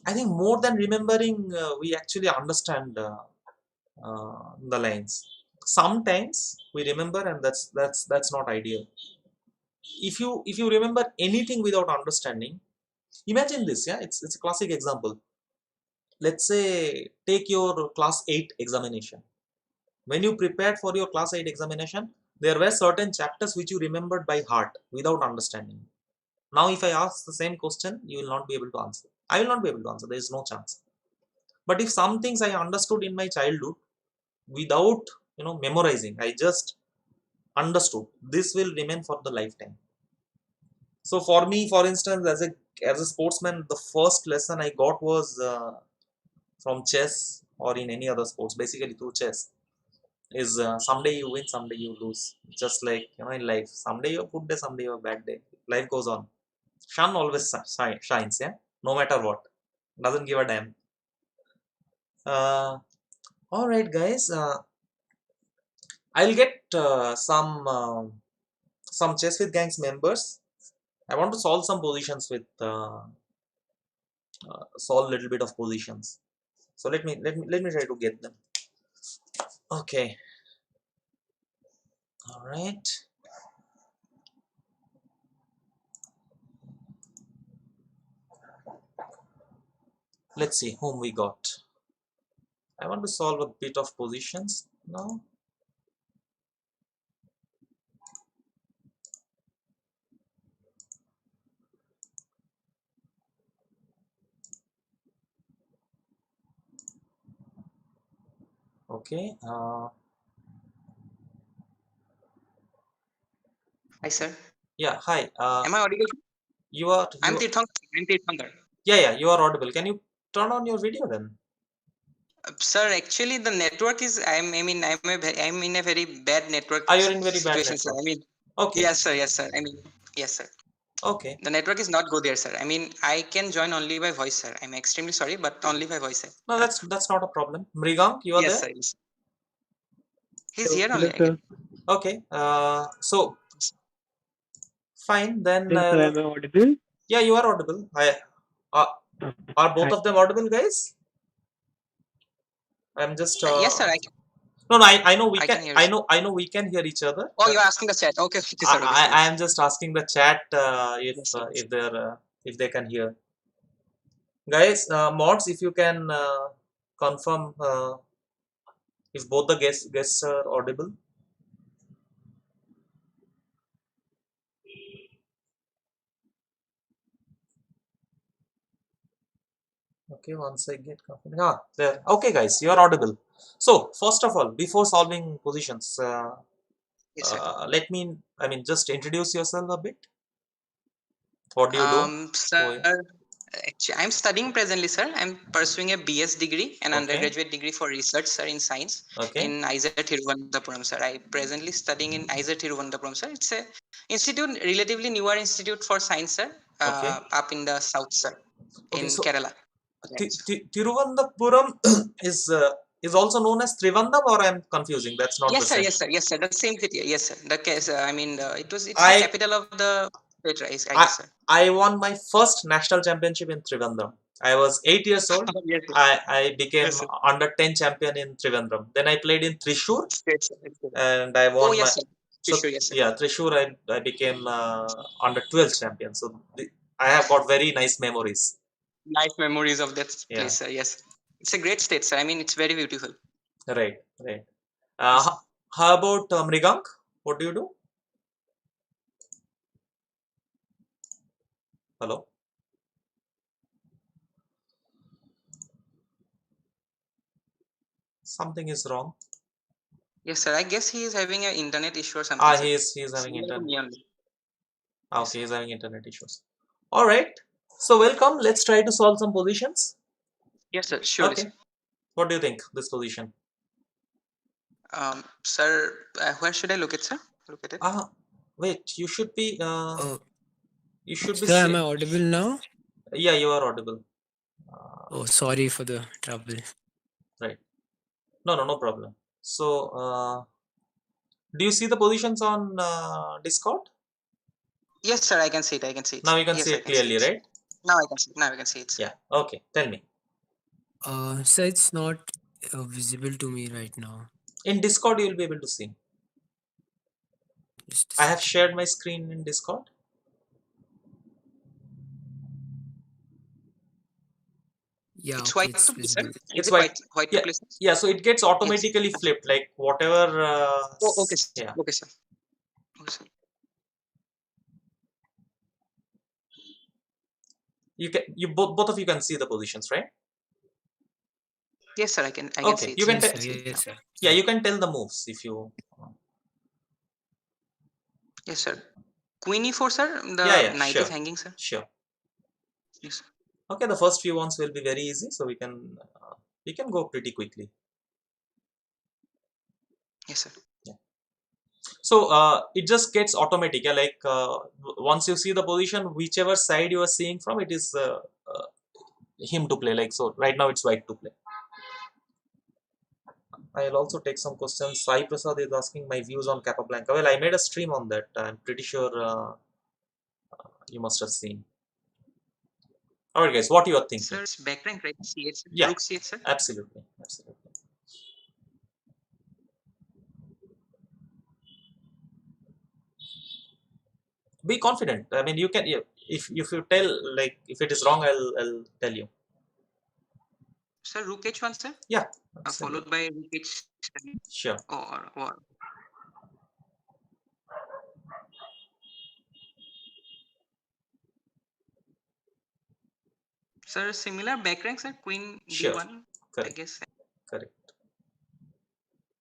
A: I think more than remembering, we actually understand the lines. Sometimes we remember, and that's not ideal. If you remember anything without understanding, imagine this. Yeah, it's a classic example. Let's say take your class 8 examination. When you prepared for your class 8 examination, there were certain chapters which you remembered by heart without understanding. Now, if I ask the same question, you will not be able to answer. I will not be able to answer. There is no chance. But if some things I understood in my childhood without memorizing, I just understood, this will remain for the lifetime. So for me, for instance, as a sportsman, the first lesson I got was from chess or in any other sports, basically through chess. Is someday you win, someday you lose. Just like in life, someday you have a good day, someday you have a bad day. Life goes on. Sun always shines, yeah, no matter what. Doesn't give a damn. All right, guys. I'll get some chess with gangs members. I want to solve some positions with solve a little bit of positions. So let me try to get them. Okay. All right. Let's see whom we got. I want to solve a bit of positions now. Okay.
B: Hi, sir.
A: Yeah. Hi.
B: Am I audible?
A: You are
B: I'm
A: you.
B: Tirthankar. I'm Tirthankar.
A: Yeah. You are audible. Can you turn on your video then?
B: Sir, actually, the network is. I'm in a very bad network
A: Are you in very bad
B: situation, sir.
A: network?
B: I mean,
A: Okay.
B: yes, sir. Yes, sir. I mean, yes, sir.
A: Okay.
B: The network is not good there, sir. I mean, I can join only by voice, sir. I'm extremely sorry, but only by voice, sir.
A: No, that's not a problem. Mrigank, you are
B: Yes,
A: there?
B: sir. Yes. He's
C: Hello,
B: here only,
C: hello,
B: I guess.
C: sir.
A: Okay. So fine then.
C: Hello, sir. Am I audible?
A: Yeah, you are audible. Uh, are both
C: Hi.
A: of them audible, guys? I'm just
B: Yes, sir.
A: no. I know we
B: I
A: can.
B: can hear you,
A: I
B: sir.
A: know I know we can hear each other.
B: Oh, you're asking the chat. Okay, okay,
A: I
B: sir. Okay, sir.
A: I
B: Yes,
A: am just asking the chat
B: yes, sir. Yes.
A: if they can hear. Guys, mods, if you can confirm if both the guests are audible. Okay, once I get confirmed. There. Okay, guys, you are audible. So first of all, before solving positions,
B: Yes, sir.
A: let me. I mean, just introduce yourself a bit. What do you do?
B: Sir,
A: Oh,
B: actually, I'm studying presently, sir. I'm pursuing a BS degree, an
A: okay.
B: undergraduate degree for research, sir, in science
A: Okay.
B: in IISER Thiruvananthapuram, sir. I presently studying in IISER Thiruvananthapuram, sir. It's a institute, relatively newer institute for science, sir,
A: Okay.
B: up in the south, sir,
A: Okay.
B: in
A: So
B: Kerala. Right, sir.
A: Tiruvananthapuram is also known as Trivandam, or I'm confusing. That's not the
B: Yes, sir.
A: same.
B: Yes, sir. Yes, sir. The same city. Yes, sir. The case. I mean, it's the
A: I
B: capital of the state, right? I
A: I
B: guess, sir.
A: I won my first national championship in Trivandrum. I was 8 years old.
B: Yes, sir.
A: I became
B: Yes, sir.
A: under 10 champion in Trivandrum. Then I played in Thrissur
B: It's great, sir. It's great.
A: and I
B: Oh,
A: won my.
B: yes, sir.
A: So
B: Sure, yes, sir.
A: yeah, Thrissur I became under 12 champion. So I have got very nice memories.
B: Nice memories of that
A: Yeah,
B: place, sir. Yes, it's a great state, sir. I mean, it's very beautiful.
A: right.
B: Yes, sir.
A: How about Mrigank? What do you do? Hello. Something is wrong.
B: Yes, sir. I guess he is having an internet issue or something, sir.
A: He's having
B: Similar to
A: internet.
B: me only. Yes,
A: Okay,
B: sir.
A: he's having internet issues. All right. So welcome. Let's try to solve some positions.
B: Yes, sir. Surely,
A: Okay.
B: sir.
A: What do you think? This position.
B: Sir, where should I look at, sir? Look at it.
A: Wait. You should be.
C: Oh,
A: You should be.
C: sir, am I audible now?
A: Yeah, you are audible.
C: Oh, sorry for the trouble.
A: Right. No problem. So, do you see the positions on Discord?
B: Yes, sir. I can see it. I can see it,
A: Now
B: sir.
A: you can see
B: Yes, I
A: it
B: can see
A: clearly,
B: it.
A: right?
B: Now I can see. Now I can see it, sir.
A: Yeah. Okay. Tell me.
C: So it's not visible to me right now.
A: In Discord, you'll be able to see.
C: Just a
A: I have
C: second.
A: shared my screen in Discord.
C: Yeah,
B: It's
C: okay,
B: white
C: it's
B: to play, sir.
C: visible.
B: Is
A: It's
B: it
A: white.
B: white to
A: Yeah.
B: play, sir?
A: Yeah. So it gets
B: Yes.
A: automatically flipped, like whatever.
B: Oh, okay, sir.
A: Yeah.
B: Okay, sir. Okay, sir.
A: You can. You both of you can see the positions, right?
B: Yes, sir. I can
A: Okay.
B: see it,
A: You
B: sir.
A: can.
C: Yes,
B: I
C: sir.
B: can see it now.
C: Yes, sir.
A: Yeah.
C: Yeah.
A: You can tell the moves if you.
B: Yes, sir. Queen e4, sir.
A: Yeah.
B: The
A: Yeah.
B: knight is
A: Sure.
B: hanging, sir.
A: Sure.
B: Yes, sir.
A: Okay. The first few ones will be very easy, so we can go pretty quickly.
B: Yes, sir.
A: So it just gets automatic. Yeah, like once you see the position, whichever side you are seeing from, it is him to play. Like so, right now it's white to play. I'll also take some questions. Sai Prasad is asking my views on Capablanca. Well, I made a stream on that. I'm pretty sure you must have seen. Alright, guys, what you are thinking?
B: Sir, it's back rank, right? C8, sir.
A: Yeah,
B: Rook C8, sir.
A: absolutely, absolutely. Be confident. I mean, you can. Yeah, if you tell, like, if it is wrong, I'll tell you.
B: Sir, Rook H1, sir.
A: Yeah, absolutely.
B: Followed by Rook H7
A: Sure.
B: or sir, similar back rank, sir. Queen
A: Sure.
B: D1, I
A: Correct.
B: guess.
A: Correct.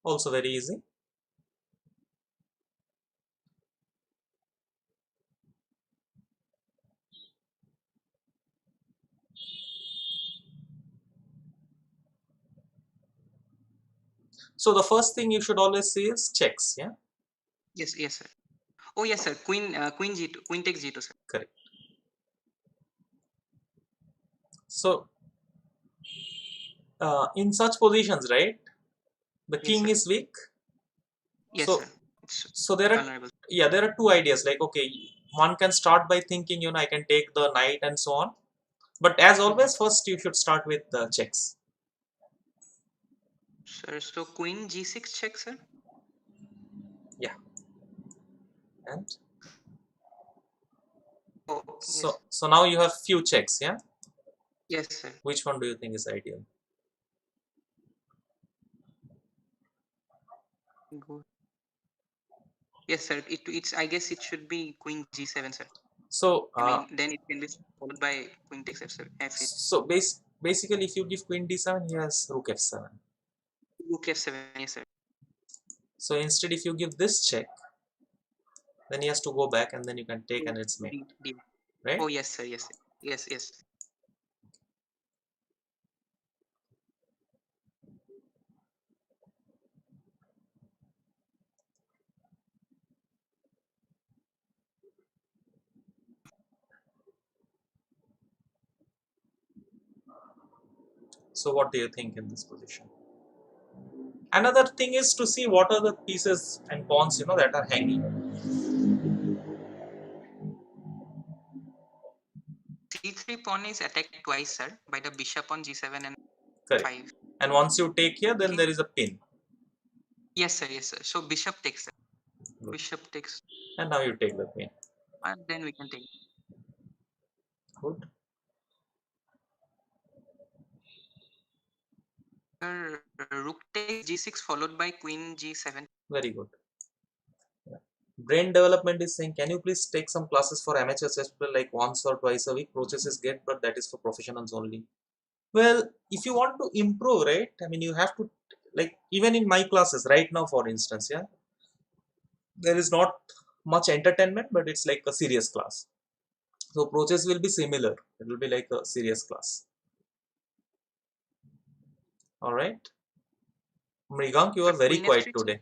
A: Also very easy. So the first thing you should always see is checks. Yeah.
B: Yes, yes, sir. Oh, yes, sir. Queen G2, Queen takes G2, sir.
A: Correct. So in such positions, right, the
B: Yes,
A: king
B: sir.
A: is weak.
B: Yes,
A: So
B: sir. It's
A: so there are,
B: vulnerable.
A: yeah, there are two ideas. Like, okay, one can start by thinking, I can take the knight and so on. But as
B: Mhm.
A: always, first you should start with the checks.
B: Sir, so Queen G6 check, sir.
A: Yeah. And
B: Oh, yes.
A: so now you have few checks. Yeah.
B: Yes, sir.
A: Which one do you think is ideal?
B: Go. Yes, sir. It's. I guess it should be Queen G7, sir.
A: So
B: I mean, then it can be followed by Queen takes F, sir. F8.
A: basically, if you give queen d7, he has rook f7.
B: Rook F7. Yes, sir.
A: So instead, if you give this check, then he has to go back, and then you can take, and
B: Rook
A: it's mate,
B: D.
A: right?
B: Oh, yes, sir. Yes, sir. Yes, yes.
A: So what do you think in this position? Another thing is to see what are the pieces and pawns that are hanging.
B: C3 pawn is attacked twice, sir, by the bishop on G7 and
A: Correct.
B: 5.
A: And once you take here, then
B: King.
A: there is a pin.
B: Yes, sir. Yes, sir. So bishop takes, sir.
A: Good.
B: Bishop takes,
A: And now you take the queen.
B: and then we can take.
A: Good.
B: Rook takes G6 followed by Queen G7.
A: Very good. Yeah. Brain development is saying, can you please take some classes for amateur chess player like once or twice a week? Process is get, but that is for professionals only. Well, if you want to improve, right? I mean, you have to, like, even in my classes right now, for instance, yeah, there is not much entertainment, but it's like a serious class. So process will be similar. It will be like a serious class. All right. Mrigank, you
B: Sir,
A: are very
B: Queen
A: quiet
B: F3, sir.
A: today.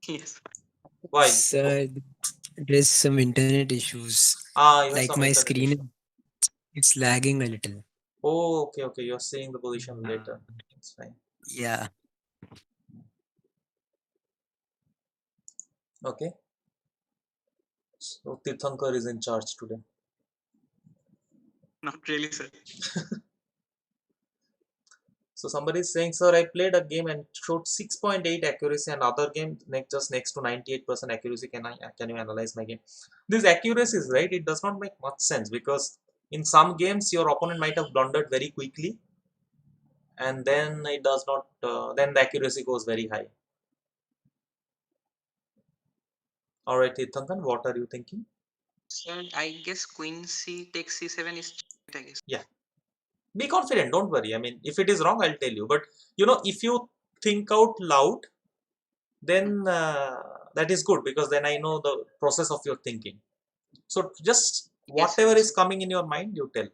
B: Yes.
A: Why?
C: Sir, there's some internet issues.
A: You have
C: Like
A: some
C: my
A: internet issue.
C: screen, it's lagging a little.
A: Oh, okay, okay. You're seeing the position
C: Uh,
A: later. That's fine.
C: yeah.
A: Okay. So Tirthankar is in charge today.
B: Not really, sir.
A: So somebody is saying, sir, I played a game and showed 6.8 accuracy, and other game just next to 98% accuracy. Can you analyze my game? This accuracy is right. It does not make much sense because in some games your opponent might have blundered very quickly, and then it does not. Then the accuracy goes very high. All right, Tirthankar, what are you thinking?
B: Sir, I guess Queen C takes C7 is checkmate, I guess.
A: Yeah, be confident. Don't worry. I mean, if it is wrong, I'll tell you. But if you think out loud, then that is good because then I know the process of your thinking. So just
B: Yes, sir.
A: whatever is coming in your mind, you tell.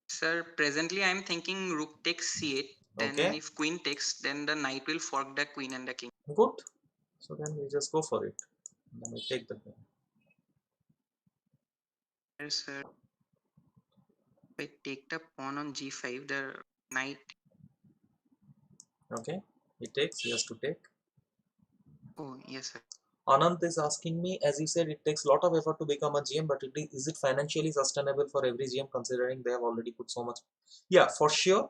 B: Sir, presently I'm thinking rook takes C8. Then
A: Okay,
B: if queen takes, then the knight will fork the queen and the king.
A: good. So then we just go for it. Then we take the game.
B: Yes, sir. If I take the pawn on G5, the knight.
A: Okay, he takes. He has to take.
B: Oh, yes, sir.
A: Anant is asking me, as you said, it takes a lot of effort to become a GM, but is it financially sustainable for every GM considering they have already put so much? Yeah, for sure.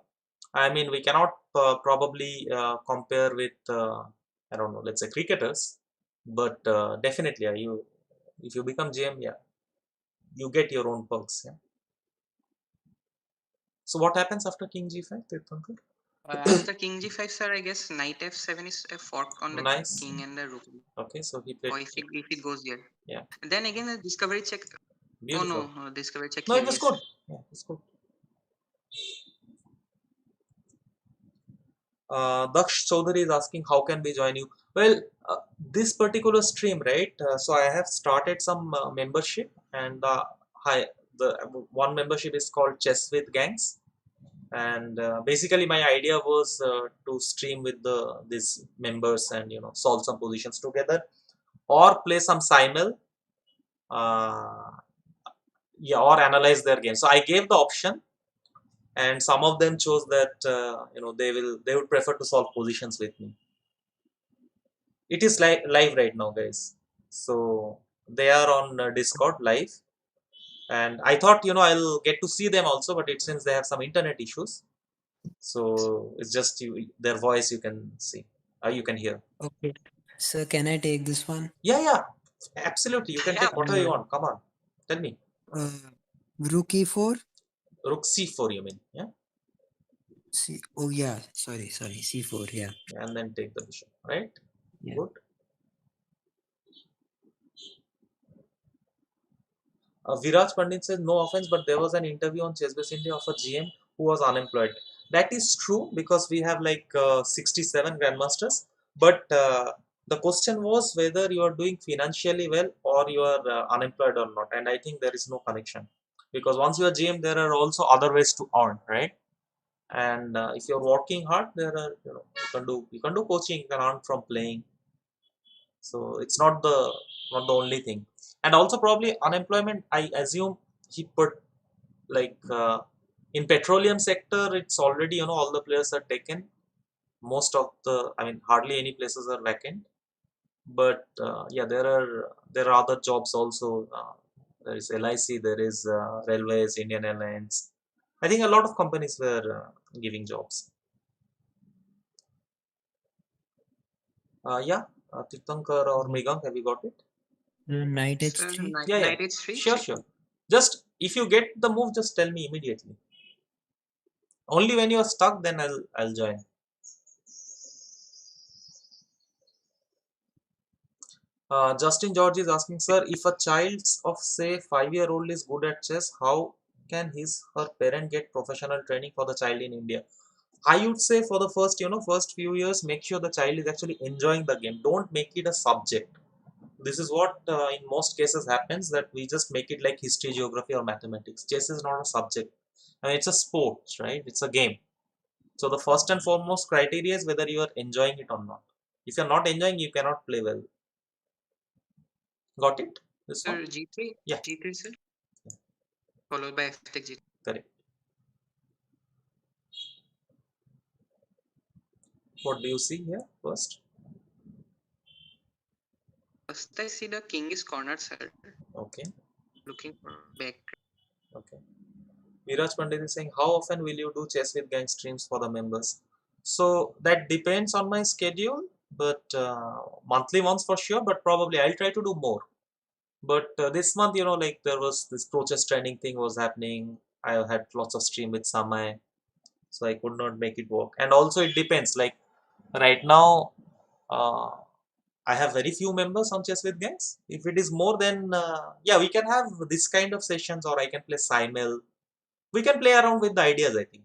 A: I mean, we cannot probably compare with, I don't know, let's say cricketers, but definitely, if you become GM, yeah, you get your own perks. Yeah. So what happens after King G5, Tirthankar?
B: After King G5, sir, I guess Knight F7 is a fork on the
A: Nice.
B: king and the rook.
A: Okay, so he played.
B: Or if it goes here.
A: Yeah,
B: Then again, a discovery check. Oh
A: beautiful.
B: no, discovery check
A: No,
B: here.
A: it was
B: Yes, sir.
A: good. Yeah, it's good. Daksh Chaudhary is asking, how can we join you? Well, this particular stream, right? So I have started some membership, and the one membership is called Chess with Gangs, and basically my idea was to stream with these members and solve some positions together or play some simul, uh, yeah, or analyze their game. So I gave the option, and some of them chose that they would prefer to solve positions with me. It is live right now, guys. So they are on Discord live, and I thought I'll get to see them also, but it seems they have some internet issues. So it's just their voice you can see, you can hear.
C: Okay. Sir, can I take this one?
A: Yeah, yeah, absolutely, you can
B: Yeah,
A: take whatever you want. Come on, tell me.
C: Uh, Rook E4.
A: Rook C4, you mean? Yeah,
C: Oh yeah, sorry, C4. Yeah.
A: and then take the bishop, right?
C: Yeah.
A: Good. Viraj Pandit says, no offense, but there was an interview on Chessbase India of a GM who was unemployed. That is true because we have like 67 grandmasters. But the question was whether you are doing financially well or you are unemployed or not. And I think there is no connection because once you are GM, there are also other ways to earn, right? And if you're working hard, there are you can do coaching, you can earn from playing. So it's not the only thing. And also probably unemployment, I assume he put like in petroleum sector, it's already all the players are taken. Most of the, I mean, hardly any places are vacant. But yeah, there are other jobs also. There is LIC, there is railways, Indian Airlines. I think a lot of companies were giving jobs. Yeah, Tirthankar or Mrigank, have you got it?
C: Knight
B: sir.
C: H3.
A: Yeah, yeah,
B: Knight H3
A: sure,
B: check.
A: sure. Just if you get the move, just tell me immediately. Only when you are stuck, then I'll join. Justin George is asking, sir, if a child of say 5-year-old is good at chess, how can his her parent get professional training for the child in India? I would say for the first few years, make sure the child is actually enjoying the game. Don't make it a subject. This is what in most cases happens, that we just make it like history, geography, or mathematics. Chess is not a subject. I mean, it's a sport, right? It's a game. So the first and foremost criteria is whether you are enjoying it or not. If you're not enjoying, you cannot play well. Got it? This one?
B: Sir, G3.
A: Yeah,
B: G3, sir. Followed by F take G3.
A: correct. What do you see here first?
B: First, I see the king is cornered, sir.
A: Okay,
B: Looking for back.
A: okay. Viraj Pandit is saying, how often will you do chess with gang streams for the members? So that depends on my schedule, but monthly once for sure, but probably I'll try to do more. But this month, like there was this pro chess training thing was happening. I had lots of stream with Samay, so I could not make it work. And also it depends. Like right now, uh, I have very few members on Chess with Gangs. If it is more, then yeah, we can have this kind of sessions, or I can play Simul. We can play around with the ideas, I think.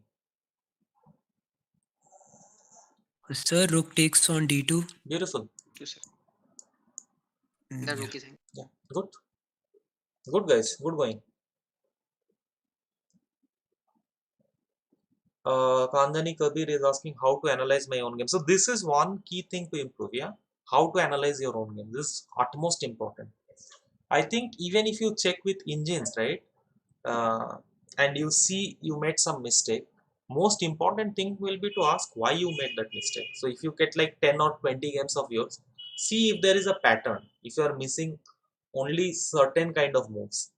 C: Sir, rook takes on d2.
A: Beautiful.
B: You sir.
C: Mm,
B: The
C: yeah.
B: rook is hanging.
A: Yeah, good. Good guys, good going. Kanjani Kabir is asking how to analyze my own game. So this is one key thing to improve, yeah? How to analyze your own game. This is utmost important. I think even if you check with engines, right? Uh, and you see you made some mistake, most important thing will be to ask why you made that mistake. So if you get like 10 or 20 games of yours, see if there is a pattern. If you are missing only certain kind of moves,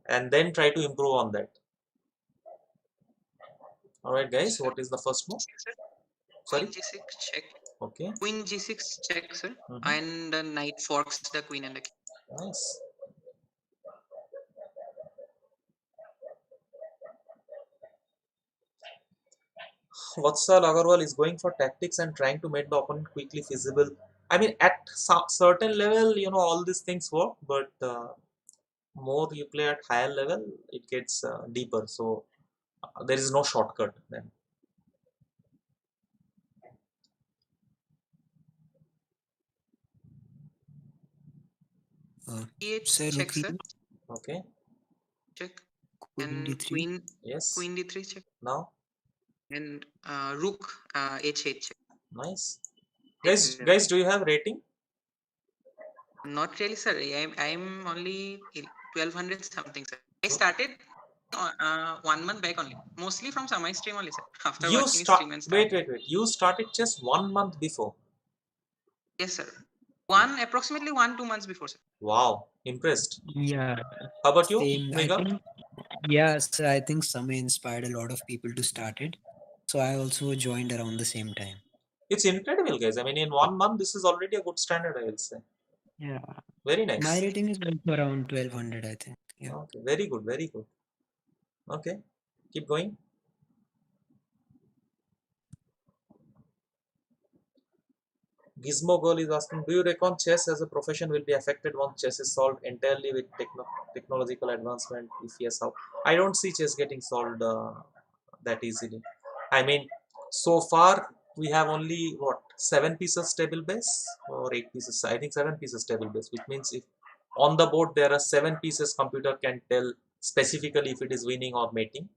A: and then try to improve on that. All right, guys.
B: Sir,
A: What is the first move?
B: sir.
A: Sorry.
B: Queen g6 check.
A: Okay.
B: Queen g6 check, sir.
A: Mhm.
B: And the knight forks the queen and the king.
A: Nice. Vatsal Agarwal is going for tactics and trying to make the opponent quickly feasible. I mean, at some certain level, all these things work, but more you play at higher level, it gets deeper. So there is no shortcut then.
B: E8
C: Sir,
B: check,
C: rook
B: sir.
C: e2,
A: Okay.
B: Check.
C: queen
B: And
C: d3.
A: Yes.
B: queen d3 check.
A: Now,
B: And rook h8 check.
A: nice.
B: Take
A: Guys,
B: the-
A: guys, do you have rating?
B: Not really, sir. I'm only 1200 something, sir. I started 1 month back only. Mostly from Samai stream only, sir. After
A: You
B: watching his
A: start.
B: stream and start.
A: Wait. You started chess 1 month before.
B: Yes, sir. Approximately 1-2 months before, sir.
A: Wow, impressed.
C: Yeah,
A: How about you,
C: same. I
A: Mega?
C: think, yeah, sir, I think Samay inspired a lot of people to start it. So I also joined around the same time.
A: It's incredible, guys. I mean, in 1 month, this is already a good standard, I will say.
C: Yeah.
A: Very
C: My
A: nice.
C: rating is also around 1200, I think. Yeah.
A: Okay, very good, very good. Okay, keep going. Gizmo Girl is asking, do you reckon chess as a profession will be affected once chess is solved entirely with technological advancement? If yes, how? I don't see chess getting solved that easily. I mean, so far we have only what 7 pieces table base or 8 pieces. I think 7 pieces table base, which means if on the board there are 7 pieces, computer can tell specifically if it is winning or mating.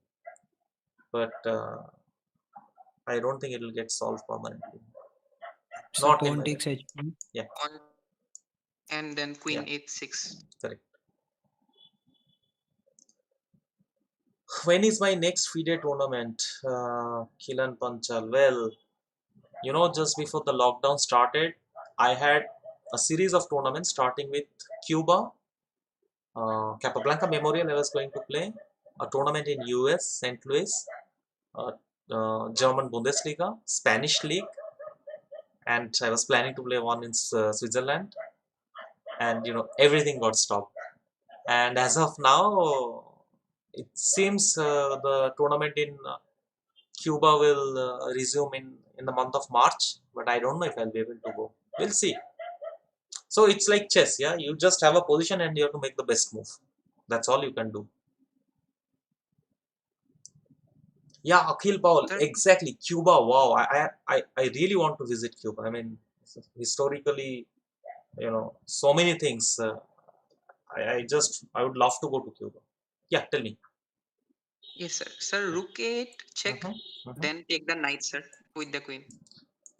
A: But I don't think it will get solved permanently.
C: So
A: Not in
C: pawn
A: my
C: takes
A: opinion.
C: h3.
A: Yeah,
B: And then queen
A: yeah,
B: h6.
A: correct. When is my next FIDE tournament? Kilan Panchal. Well, just before the lockdown started, I had a series of tournaments starting with Cuba, Capablanca Memorial. I was going to play a tournament in US, St. Louis, uh, German Bundesliga, Spanish League, and I was planning to play one in Switzerland. And everything got stopped. And as of now, it seems the tournament in Cuba will resume in the month of March, but I don't know if I'll be able to go. We'll see. So it's like chess, yeah. You just have a position and you have to make the best move. That's all you can do. Yeah, Akhil Paul,
B: Sir,
A: exactly. Cuba, wow. I really want to visit Cuba. I mean, historically, so many things. I would love to go to Cuba. Yeah, tell me.
B: yes, sir. Sir, rook 8 check.
A: Mhm, mhm.
B: Then take the knight, sir, with the queen.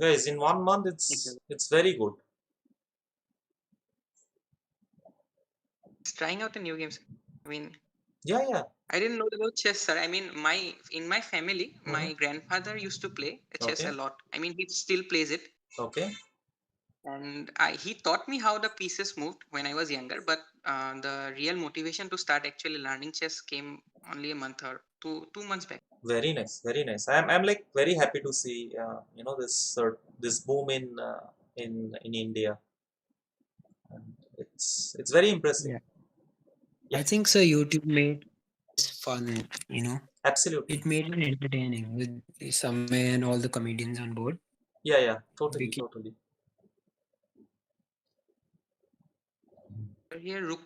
A: Guys, in 1 month, it's very good.
B: It's trying out a new game, sir. I mean,
A: Yeah, yeah.
B: I didn't know about chess, sir. I mean, in my family,
A: Mhm.
B: my grandfather used to play chess a
A: Okay,
B: lot. I mean, he still plays it.
A: okay.
B: And he taught me how the pieces moved when I was younger. But the real motivation to start actually learning chess came only a month or 2 months back.
A: Very nice, very nice. I'm like very happy to see this boom in India. And it's very impressive.
C: Yeah.
A: Yeah,
C: I think so. YouTube made this fun,
A: absolutely.
C: It made it entertaining with Samay and all the comedians on board.
A: Yeah, yeah, totally,
C: Vicky.
A: totally.
B: Here, rook.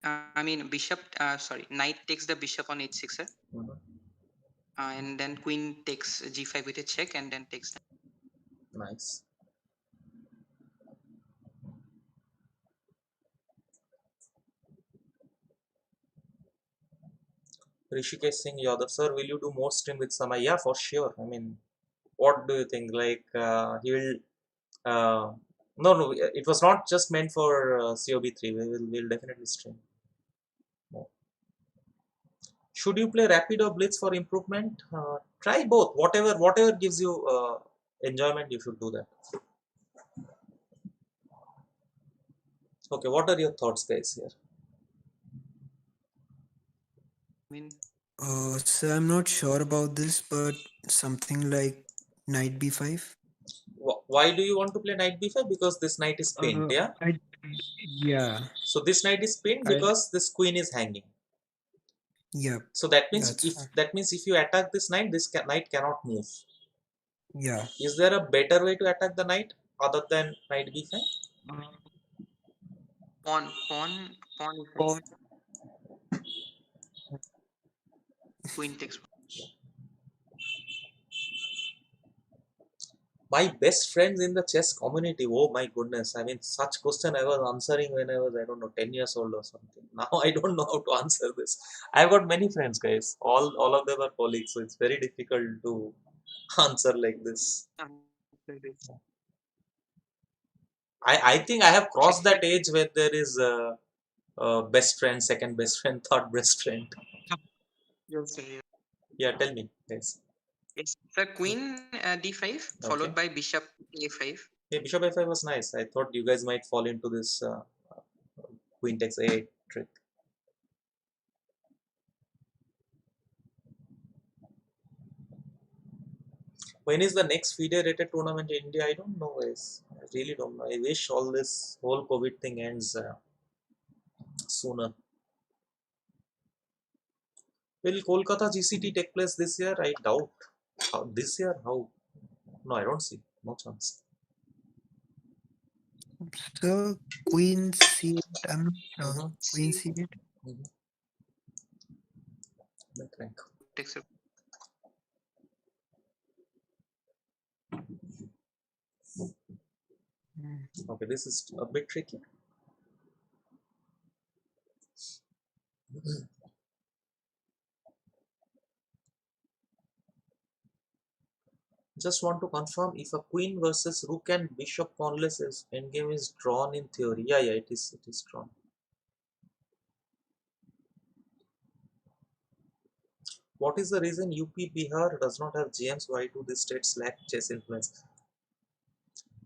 B: I mean, bishop. Sorry, knight takes the bishop on h6,
A: Mhm.
B: and then queen takes g5 with a check, and then takes the.
A: Nice. Rishikesh Singh Yadav, sir, will you do more stream with Samay? Yeah, for sure. I mean, what do you think? Like, he will. Uh, no, no, it was not just meant for COB3. We'll definitely stream. No. Should you play Rapid or Blitz for improvement? Try both. Whatever gives you enjoyment, you should do that. Okay, what are your thoughts, guys? Here,
B: I mean,
C: So I'm not sure about this, but something like knight b5.
A: why do you want to play Knight B5? Because this knight is pinned.
C: Uh,
A: Yeah.
C: I yeah,
A: So this knight is pinned
C: I
A: because this queen is hanging.
C: yeah,
A: So that means
C: that's
A: if you attack this knight, this knight cannot move.
C: yeah.
A: Is there a better way to attack the knight other than Knight B5?
C: Uh,
B: pawn is
C: pawn.
B: queen takes.
A: My best friends in the chess community, oh my goodness, I mean, such question I was answering when I was, I don't know, 10 years old or something. Now I don't know how to answer this. I've got many friends, guys. All of them are colleagues, so it's very difficult to answer like this. I think I have crossed that
B: Checkmate.
A: age where there is a best friend, second best friend, third best friend.
B: Yes, sir. Yes.
A: Yeah, tell me, guys.
B: Yes. The queen d5
A: Okay.
B: followed by bishop a5.
A: Hey, Bishop A5 was nice. I thought you guys might fall into this Queen takes A trick. When is the next FIDE rated tournament in India? I don't know, guys. I really don't know. I wish all this whole COVID thing ends sooner. Will Kolkata GCT take place this year? I doubt. How, this year? How? No, I don't see. No chance.
C: So queen c8. I'm not sure.
A: Mm-hmm.
C: Queen
B: C
C: c8.
A: Mm-hmm. That rank.
B: takes a
C: Mm.
A: Okay, this is a bit tricky. Just want to confirm if a queen versus rook and bishop pawnless is endgame is drawn in theory. Yeah, yeah, it is. It is drawn. What is the reason UP Bihar does not have GMs? Why do these states lack chess influence?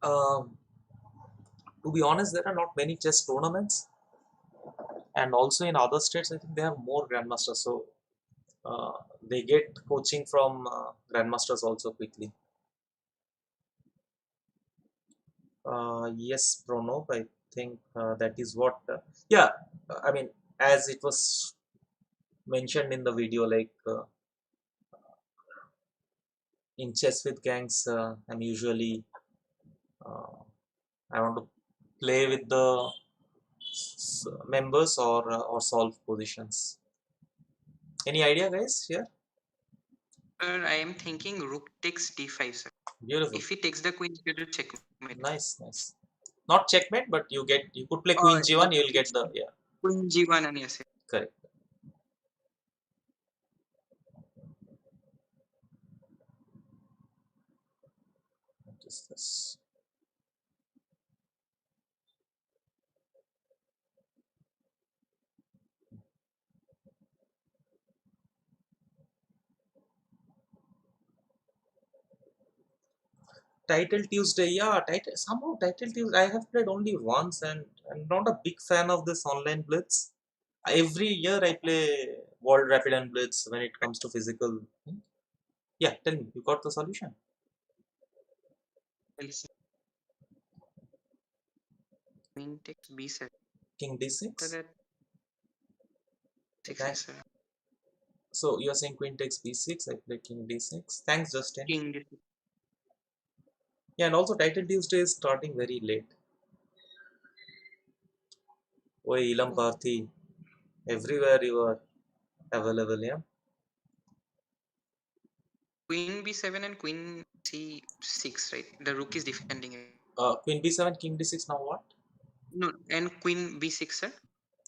A: Um, to be honest, there are not many chess tournaments, and also in other states, I think they have more grandmasters, so uh, they get coaching from grandmasters also quickly. Yes, Pranov, I think that is what. Yeah, I mean, as it was mentioned in the video, like in chess with gangs, I'm usually uh, I want to play with the members or solve positions. Any idea, guys? Here,
B: Sir, I am thinking rook takes d5, sir.
A: beautiful,
B: If he takes the queen, you do checkmate.
A: nice, nice. Not checkmate, but you could play
B: Oh,
A: queen g1. You will get the yeah,
B: queen g1 and yes.
A: correct. What is this? Title Tuesday, yeah, somehow Title Tuesday I have played only once, and I'm not a big fan of this online blitz. Every year I play World Rapid and Blitz when it comes to physical. Yeah, tell me, you got the solution?
B: Well, sir, queen takes b7.
A: King
B: After
A: d6.
B: that, 6,
A: Okay.
B: yes, sir.
A: So you're saying queen takes b6. I play king d6. Thanks, Justin.
B: King d6.
A: Yeah, and also Title Tuesday is starting very late. Oi, Ilam
B: Oh,
A: Parthi, everywhere you are available, yeah.
B: queen b7 and queen c6, right? The rook is defending it.
A: Queen b7, king d6. Now what?
B: No, and queen b6, sir.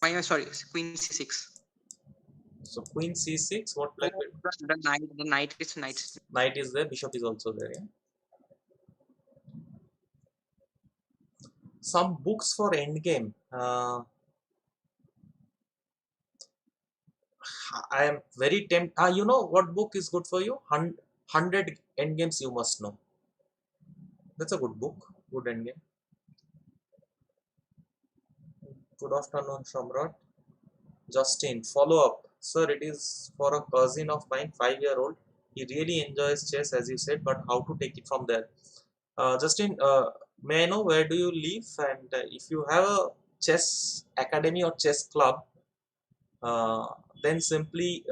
B: My sorry, queen c6.
A: So queen c6. What
B: Oh,
A: black will?
B: the knight is knight.
A: Knight is there. Bishop is also there. Yeah. Some books for endgame. I am very tempted. You know what book is good for you? 100 endgames you must know. That's a good book. Good endgame. Good afternoon, Shamrat. Justin, follow up. Sir, it is for a cousin of mine, 5-year-old. He really enjoys chess, as you said, but how to take it from there? Justin, may I know where do you live? And if you have a chess academy or chess club, uh, then simply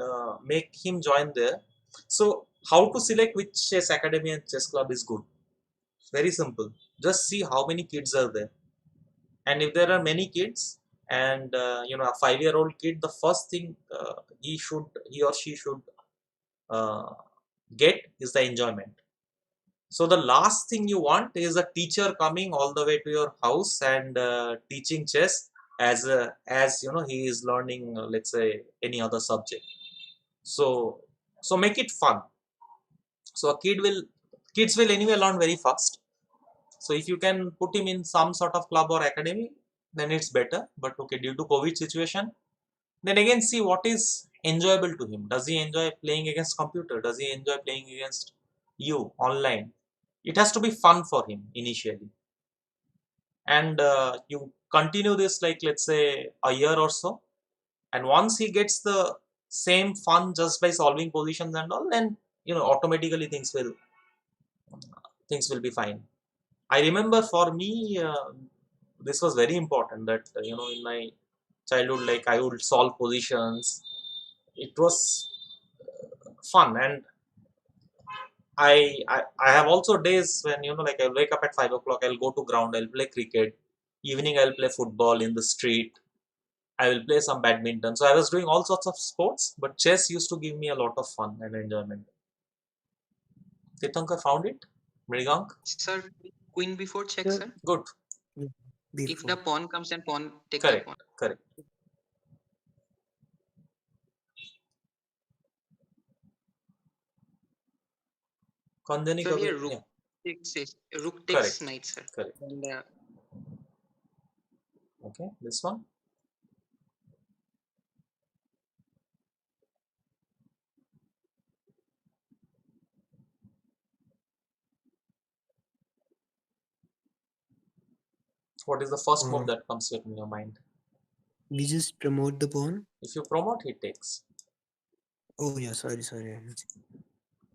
A: make him join there. So, how to select which chess academy and chess club is good? Very simple. Just see how many kids are there, and if there are many kids, and a 5-year-old kid, the first thing he or she should uh, get is the enjoyment. So the last thing you want is a teacher coming all the way to your house and teaching chess as he is learning, let's say, any other subject. So make it fun. So kids will anyway learn very fast. So if you can put him in some sort of club or academy, then it's better. But okay, due to COVID situation, then again see what is enjoyable to him. Does he enjoy playing against computer? Does he enjoy playing against you online? It has to be fun for him initially, and you continue this, like, let's say, a year or so, and once he gets the same fun just by solving positions and all, then automatically things will be fine. I remember for me, this was very important that in my childhood, like, I would solve positions. It was fun, and I have also days when like, I'll wake up at 5 o'clock, I'll go to ground, I'll play cricket. Evening I'll play football in the street. I will play some badminton. So I was doing all sorts of sports, but chess used to give me a lot of fun and enjoyment. Titanka found it. Mrigank,
B: Sir, queen before check,
C: Sir,
B: sir.
A: good.
C: yeah,
B: If the
C: before.
B: pawn comes and pawn take the
A: Correct,
B: pawn.
A: correct. Kanjani
B: Sir,
A: Kabir,
B: here rook
A: yeah,
B: takes
A: correct,
B: knight, sir.
A: correct.
B: And
A: Okay, this one. What is the first move
C: Uh,
A: that comes in your mind?
C: we just promote the pawn.
A: If you promote, he takes.
C: Oh yeah, sorry.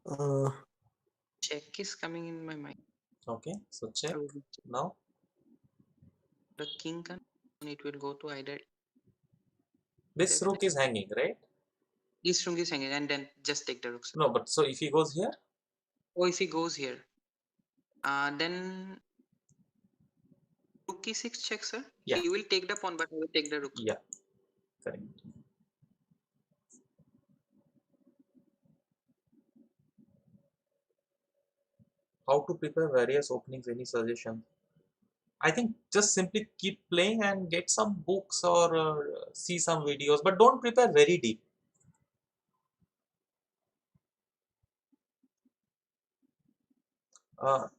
C: Uh,
B: check is coming in my mind.
A: Okay, so
B: I
A: check.
B: will be check.
A: Now,
B: The king can, and it will go to either
A: this
B: seven.
A: rook is hanging, right?
B: East rook is hanging, and then just take the rook, sir.
A: No, but so if he goes here,
B: Or if he goes here, then rook e6 check, sir.
A: yeah,
B: He will take the pawn, but I will take the rook.
A: yeah, correct. How to prepare various openings? Any suggestions? I think just simply keep playing and get some books or see some videos, but don't prepare very deep.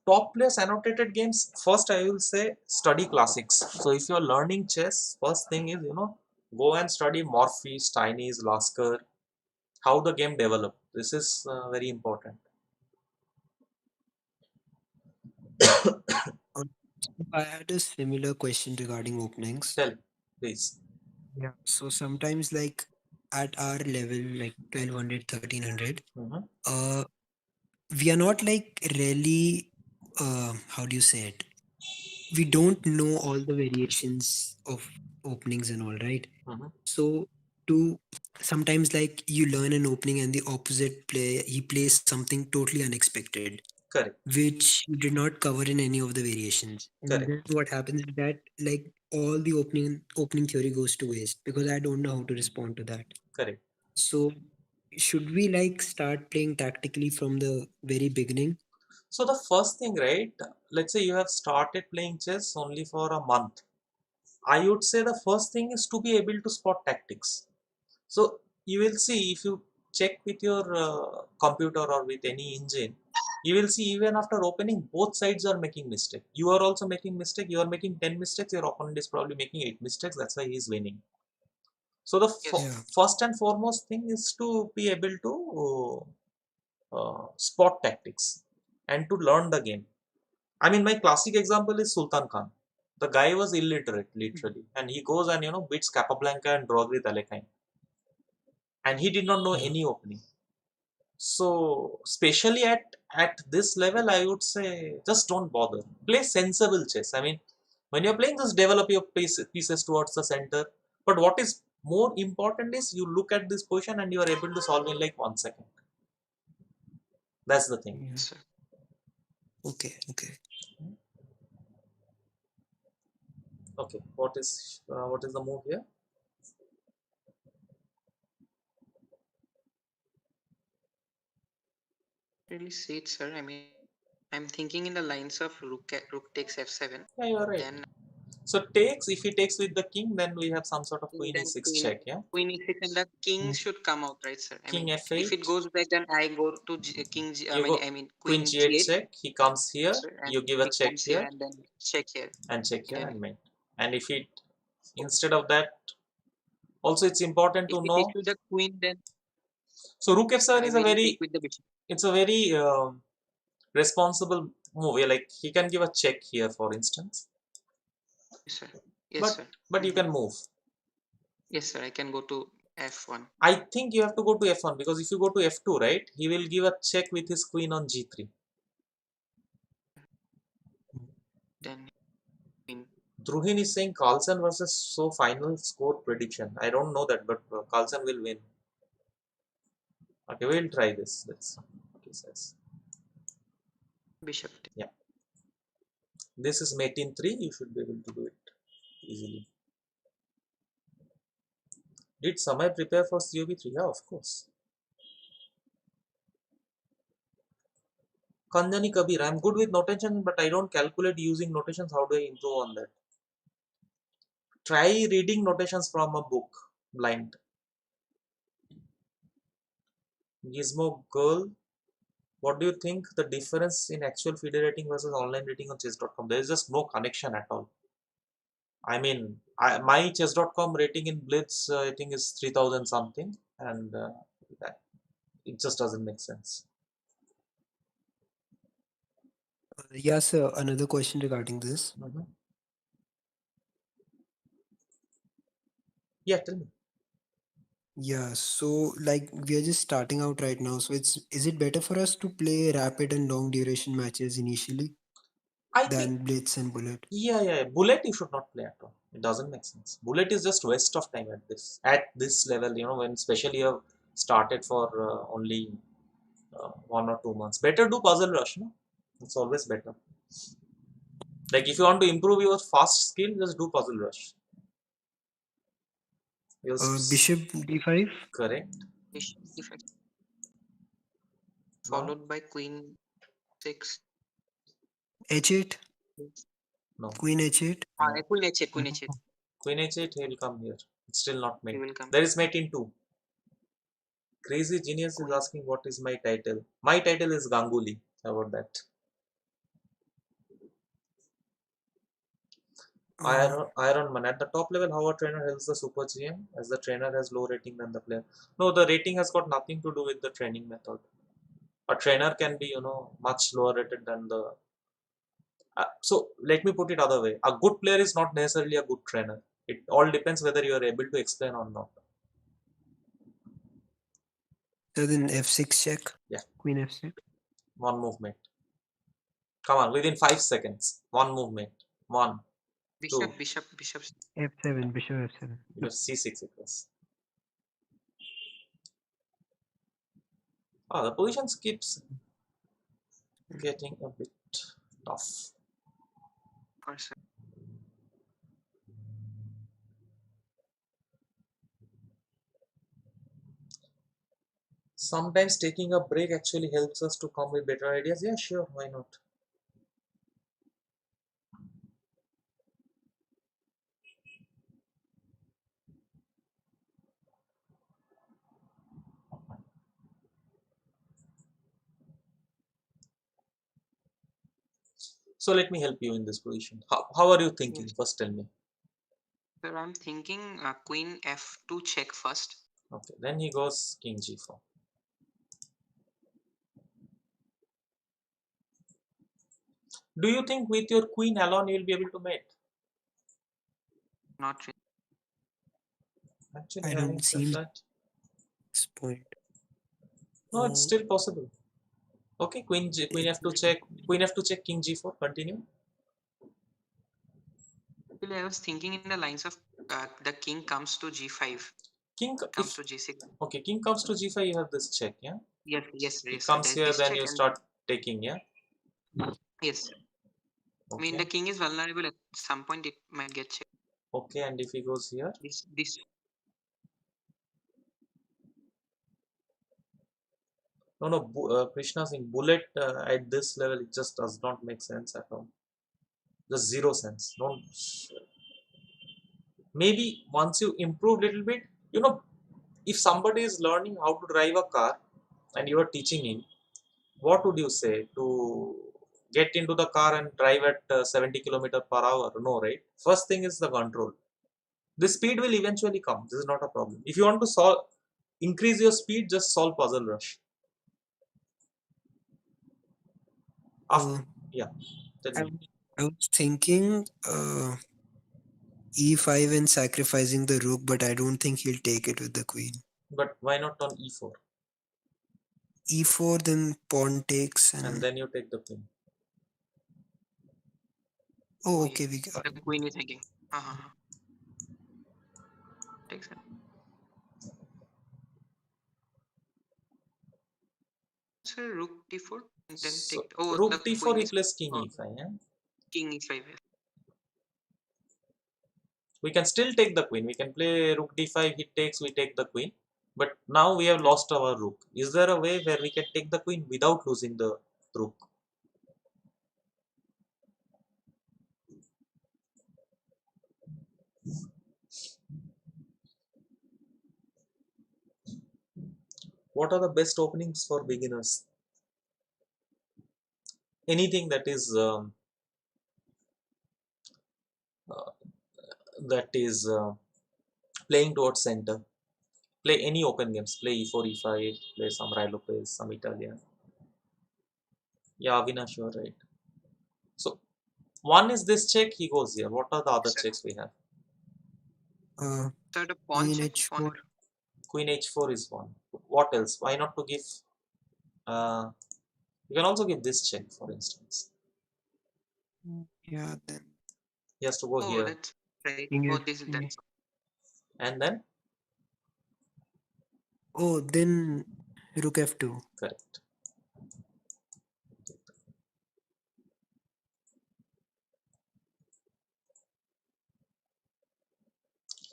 A: Top players annotated games. First, I will say study classics. So if you are learning chess, first thing is go and study Morphy, Steinitz, Lasker, how the game developed. This is very important.
C: Uh, I had a similar question regarding openings.
A: Tell, please.
C: Yeah. So sometimes, like at our level, like 1200, 1300,
A: Mm-hmm.
C: uh, we are not like really, how do you say it? We don't know all the variations of openings and all, right?
A: Mm-hmm.
C: So to sometimes like you learn an opening and the opposite player he plays something totally unexpected,
A: Correct.
C: which you did not cover in any of the variations. And
A: Correct.
C: then what happens is that like all the opening theory goes to waste because I don't know how to respond to that.
A: Correct.
C: So should we like start playing tactically from the very beginning?
A: So the first thing, right? Let's say you have started playing chess only for a month. I would say the first thing is to be able to spot tactics. So you will see if you check with your computer or with any engine, you will see even after opening, both sides are making mistake. You are also making mistake. You are making 10 mistakes. Your opponent is probably making 8 mistakes. That's why he is winning. So the
B: Yes.
C: Yeah.
A: first and foremost thing is to be able to spot tactics and to learn the game. I mean, my classic example is Sultan Khan. The guy was illiterate, literally, and he goes and beats Capablanca and Drogri Dalekine, and he did not know
C: Yeah.
A: any opening. So, especially at this level, I would say just don't bother. Play sensible chess. I mean, when you're playing, just develop your pieces towards the center. But what is more important is you look at this position and you are able to solve in like 1 second. That's the thing.
C: Yeah.
B: Sir.
C: Okay. Okay.
A: Okay, what is the move here?
B: Really see it, sir. I mean, I'm thinking in the lines of rook takes f7.
A: Yeah, you are right.
B: Then
A: So takes, if he takes with the king, then we have some sort of queen
B: then
A: e6
B: queen
A: check, yeah?
B: queen e6 and the king
C: Mm.
B: should come out, right, sir? I
A: King
B: mean, if it
A: f8,
B: goes back, then I go to king.
A: you go
B: I mean,
A: queen
B: queen
A: g8
B: g8,
A: check, he comes here,
B: sir, and
A: you give a
B: he
A: check
B: comes here
A: here,
B: and then check here.
A: and check here
B: Then
A: and mate. And if it, instead of that, also it's important
B: if
A: to
B: it is
A: know,
B: to the queen, then
A: so rook f7
B: I
A: is a
B: will take
A: very,
B: with the bishop.
A: it's a very responsible move. Yeah, like he can give a check here, for instance,
B: Yes, sir. Yes,
A: but
B: sir.
A: you can move.
B: Yes, sir. I can go to f1.
A: I think you have to go to f1 because if you go to f2, right, he will give a check with his queen on g3.
B: Then queen.
A: Druhin is saying Carlsen versus so final score prediction. I don't know that, but Carlsen will win. Okay, we'll try this. Let's see what he says.
B: Bishop.
A: Yeah, this is mate in 3. You should be able to do it easily. Did Samay prepare for COB3? Yeah, of course. Kanjani Kabir, I'm good with notation, but I don't calculate using notations. How do I improve on that? Try reading notations from a book, blind. Gizmo Girl, what do you think the difference in actual FIDE rating versus online rating on chess.com? There is just no connection at all. I mean, my chess.com rating in Blitz, I think is 3000 something, and that, it just doesn't make sense.
C: Yeah, sir. Another question regarding this.
A: Mhm. Yeah, tell me.
C: Yeah, so like we are just starting out right now. So is it better for us to play rapid and long duration matches initially
A: I think,
C: than Blitz and Bullet?
A: yeah. Bullet you should not play at all. It doesn't make sense. Bullet is just waste of time at this level. When especially you have started for only 1 or 2 months. Better do Puzzle Rush, no? It's always better. Like if you want to improve your fast skill, just do Puzzle Rush. You'll
C: Bishop D5,
A: correct.
B: Bishop d5
A: Now,
B: followed by queen 6.
C: H8,
A: no,
C: Queen H8.
A: no.
B: Queen h8. Queen h8.
A: Queen h8, he'll come here. It's still not
B: He
A: mate.
B: will come.
A: There is mate in 2. Crazy Genius is
B: Queen.
A: asking what is my title. My title is Ganguly. How about that?
C: Uh,
A: Iron Man. At the top level, how a trainer helps the super GM as the trainer has low rating than the player. No, the rating has got nothing to do with the training method. A trainer can be, much lower rated than the So let me put it other way. A good player is not necessarily a good trainer. It all depends whether you are able to explain or not.
C: So then f6 check.
A: Yeah.
C: Queen f6.
A: One movement. Come on, within 5 seconds. One movement. One.
B: Bishop,
A: Two.
B: bishop, bishop.
C: f7. Bishop f7.
A: Because c6 it was. The positions keeps getting a bit tough.
B: Course.
A: Sometimes taking a break actually helps us to come with better ideas. Yeah, sure, why not? So let me help you in this position. How are you thinking?
B: Yes.
A: First tell me.
B: Sir, I'm thinking queen f2 check first.
A: Okay, then he goes king g4. Do you think with your queen alone you will be able to mate?
B: Not really.
A: Actually,
C: I
A: having
C: don't
A: said
C: see
A: that,
C: this point.
A: no, it's still possible. Okay, queen f2 check, queen f2 check, king g4. Continue.
B: Actually, I was thinking in the lines of the king comes to g5,
A: King,
B: comes
A: if
B: to g6.
A: okay, king comes to g5, you have this check, yeah.
B: Yes, yes,
A: It
B: yes, sir.
A: comes
B: There's
A: here,
B: this
A: then
B: check
A: you
B: and
A: start taking, yeah.
B: yes, sir. I mean,
A: Okay,
B: the king is vulnerable. At some point, it might get checked.
A: okay, and if he goes here,
B: This.
A: no, Krishna Singh, bullet at this level, it just does not make sense at all. Just zero sense. Don't. Maybe once you improve little bit, you know, if somebody is learning how to drive a car and you are teaching him, what would you say to get into the car and drive at 70 kilometer per hour? No, right? First thing is the control. The speed will eventually come. This is not a problem. If you want to solve, increase your speed, just solve puzzle rush. After,
C: Uh,
A: yeah, tell
C: I,
A: me.
C: I was thinking e5 and sacrificing the rook, but I don't think he'll take it with the queen.
A: But why not on e4?
C: e4, then pawn takes,
A: And
C: and
A: then you take the queen.
C: oh,
B: Oh,
C: okay,
B: yeah. The queen is thinking. Takes it. So rook d4 and then
A: So
B: take. Oh,
A: rook
B: the
A: d4
B: queen is.
A: replace king
B: Oh,
A: e5. Yeah?
B: king e5.
A: We can still take the queen. We can play rook d5, he takes, we take the queen. But now we have lost our rook. Is there a way where we can take the queen without losing the rook? What are the best openings for beginners? Anything that is uh, playing towards center. Play any open games. Play e4, e5. Play some Rai Lopez, some Italian. Yeah, Avinash, you're right. So one is this check. He goes here. What are the other
B: Sir,
A: checks we have?
B: so the pawn
C: queen
B: check.
C: h4.
A: Queen h4 is one. What else? Why not to give? Uh, you can also give this check, for instance.
C: Yeah, then
A: He has to go
B: Oh,
A: here,
B: that's right.
C: king
B: Oh,
C: f.
B: this that's
A: and then
C: Oh, then rook f2.
A: correct.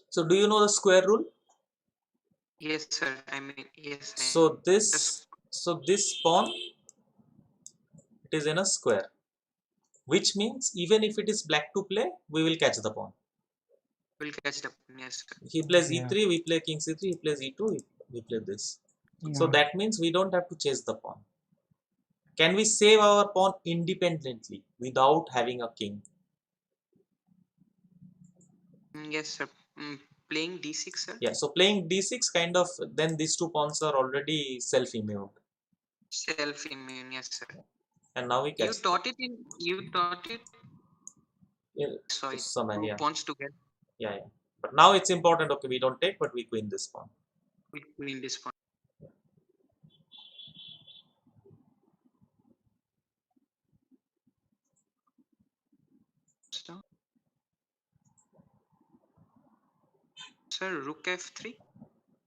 A: So do you know the square rule?
B: yes, sir. I mean, yes,
A: So
B: that's
A: this pawn, it is in a square, which means even if it is black to play, we will catch the pawn.
B: will catch the pawn. Yes, sir.
A: He plays
C: Yeah,
A: e3, we play king c3, he plays e2, we play this. So
C: yeah.
A: that means we don't have to chase the pawn. Can we save our pawn independently without having a king?
B: Yes, sir. Playing d6, sir.
A: Yeah, so playing d6 kind of, then these two pawns are already self-immune.
B: Self-immune. Yes, sir.
A: and now we
B: You
A: catch.
B: taught it in. You taught it.
A: Yeah,
B: Saw
A: to
B: it.
A: some,
B: Two
A: yeah,
B: pawns together.
A: yeah. But now it's important. Okay, we don't take, but we queen this pawn.
B: We queen this pawn. So, sir, rook f3,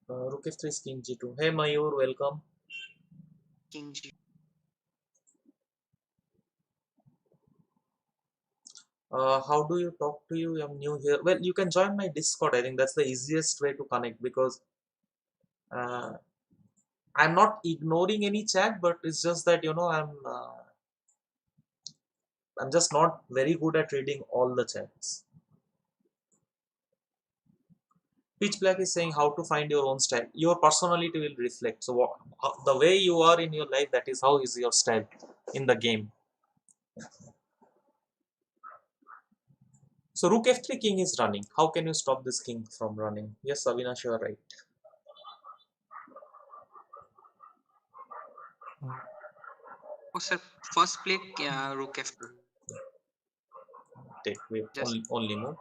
A: Rook f3 is king g2. Hey Mayur, welcome.
B: king g.
A: How do you talk to you? I'm new here. Well, you can join my Discord. I think that's the easiest way to connect because uh, I'm not ignoring any chat, but it's just that I'm just not very good at reading all the chats. Pitch Black is saying how to find your own style. Your personality will reflect. So the way you are in your life, that is how is your style in the game. So Rook f3 king is running. How can you stop this king from running? Yes, Avinash, you are right.
B: Oh, sir, first play rook f2.
A: Take we
B: Just
A: only move.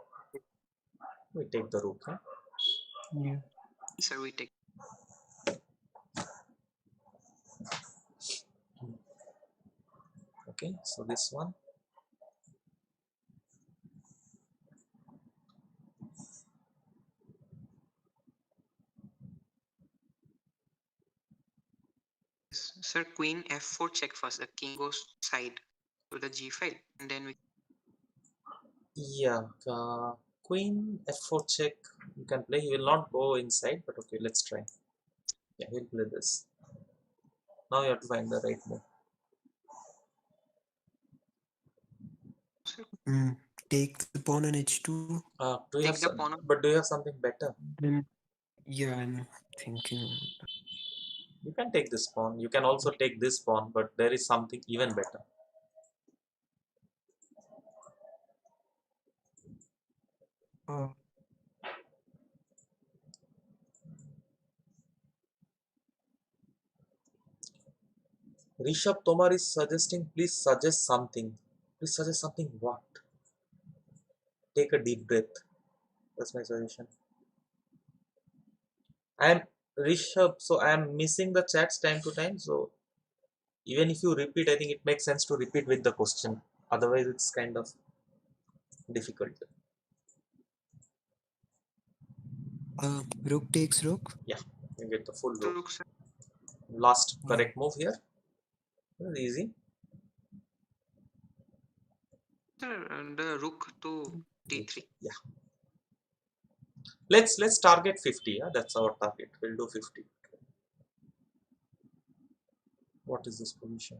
A: We take the rook. Huh?
C: Yeah.
B: sir, we take.
A: Okay, so this one.
B: Sir, queen f4 check first. The king goes side to the g file, and then we.
A: Yeah, queen f4 check. You can play. He will not go inside, but okay, let's try. Yeah, he'll play this. Now you have to find the right move.
B: Sir,
C: Take the pawn on h2.
A: Do you have
B: take the
A: some?
B: pawn.
A: But do you have something better?
C: Then, yeah, I'm thinking.
A: You can take this pawn. You can also take this pawn, but there is something even better.
C: Uh,
A: Rishabh Tomar is suggesting, please suggest something. Please suggest something. What? Take a deep breath. That's my suggestion. I am Rishabh, so I am missing the chats time to time. So even if you repeat, I think it makes sense to repeat with the question. Otherwise, it's kind of difficult.
C: rook takes rook.
A: Yeah, you get the full row.
B: Rook, sir.
A: Last
C: Yeah.
A: correct move here. Very easy.
B: Sir, and the rook to d3.
A: Yeah. Let's target 50. Yeah, that's our target. We'll do 50. What is this position?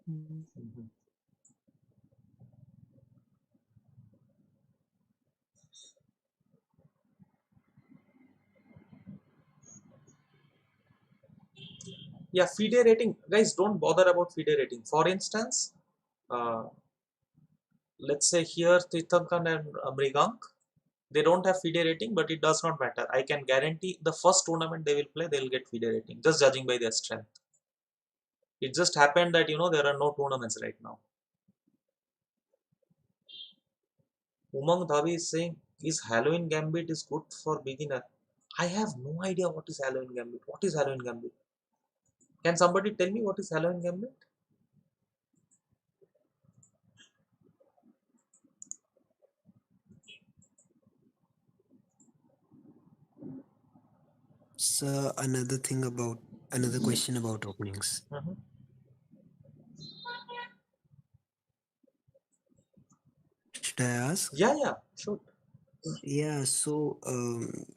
A: Mhm. Yeah, FIDE rating. Guys, don't bother about FIDE rating. For instance, uh, let's say here Tirthankar and Mrigank, they don't have FIDE rating, but it does not matter. I can guarantee the first tournament they will play, they will get FIDE rating, just judging by their strength. It just happened that there are no tournaments right now. Umang Dhabi is saying, is Halloween Gambit is good for beginner? I have no idea what is Halloween Gambit. What is Halloween Gambit? Can somebody tell me what is Halloween Gambit?
C: So another question about openings.
A: Mhm.
C: Should I ask?
A: Yeah, sure.
C: Yeah, so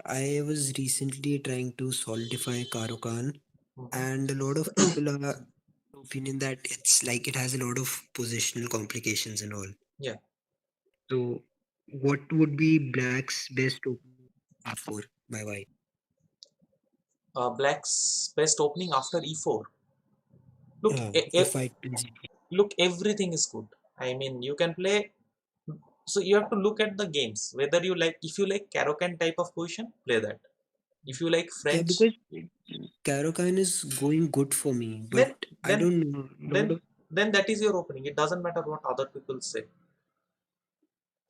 C: I was recently trying to solidify Karokan,
A: Mhm.
C: and a lot of people are of opinion that it's like it has a lot of positional complications and all.
A: Yeah.
C: So, what would be Black's best opening for by white?
A: Black's best opening after e4. Look,
C: If white plays it.
A: look, everything is good. I mean, you can play. So you have to look at the games. Whether you like, if you like Karokan type of position, play that. If you like
C: Yeah,
A: French,
C: because Caro-Kann is going good for me,
A: then
C: but I
A: then
C: don't know. Lot
A: then
C: of
A: then that is your opening. It doesn't matter what other people say.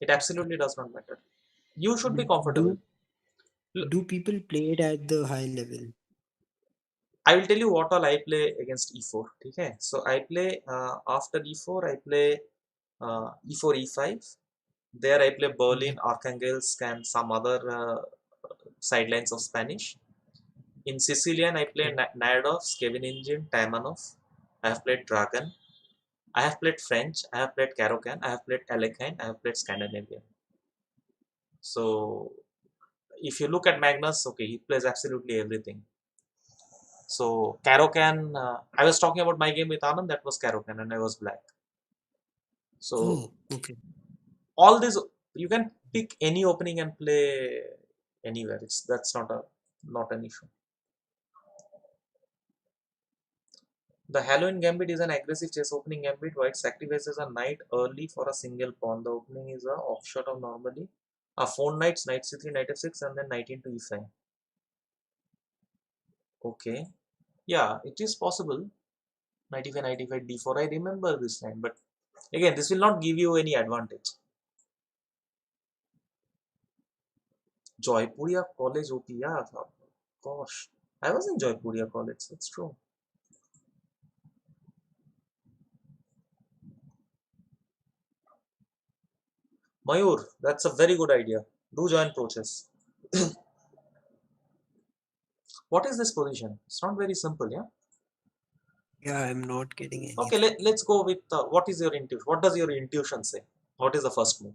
A: It
C: okay.
A: absolutely does not matter. You should be
C: But
A: comfortable.
C: do people play it at the high level?
A: I will tell you what all I play against e4. Okay, so I play after e4. I play e4 e5. There I play
C: Mm.
A: Berlin, Archangelsk, and some other sidelines of Spanish. In Sicilian, I play
C: Okay.
A: Nadov, Kevin Engine, Taimanov. I have played Dragon. I have played French. I have played Caro-Kann. I have played Alekhine. I have played Scandinavian. So if you look at Magnus, okay, he plays absolutely everything. So Caro-Kann, I was talking about my game with Anand. That was Caro-Kann, and I was black. So
C: Oh, okay.
A: all this you can pick any opening and play anywhere. That's not an issue. The Halloween Gambit is an aggressive chess opening gambit. White sacrifices a knight early for a single pawn. The opening is a offshot of normally a 4 knights, knight c3, knight f6, and then knight into e5. Okay, yeah, it is possible. Knight e5, knight e5, d4. I remember this line, but again, this will not give you any advantage. Joypuria College OP, yeah, gosh, I was in Joypuria College. That's true. Mayur, that's a very good idea. Do join Pro Chess. What is this position? It's not very simple, yeah.
C: Yeah, I'm not getting
A: Okay,
C: anything.
A: let's go with what is your intuition? What does your intuition say? What is the first move?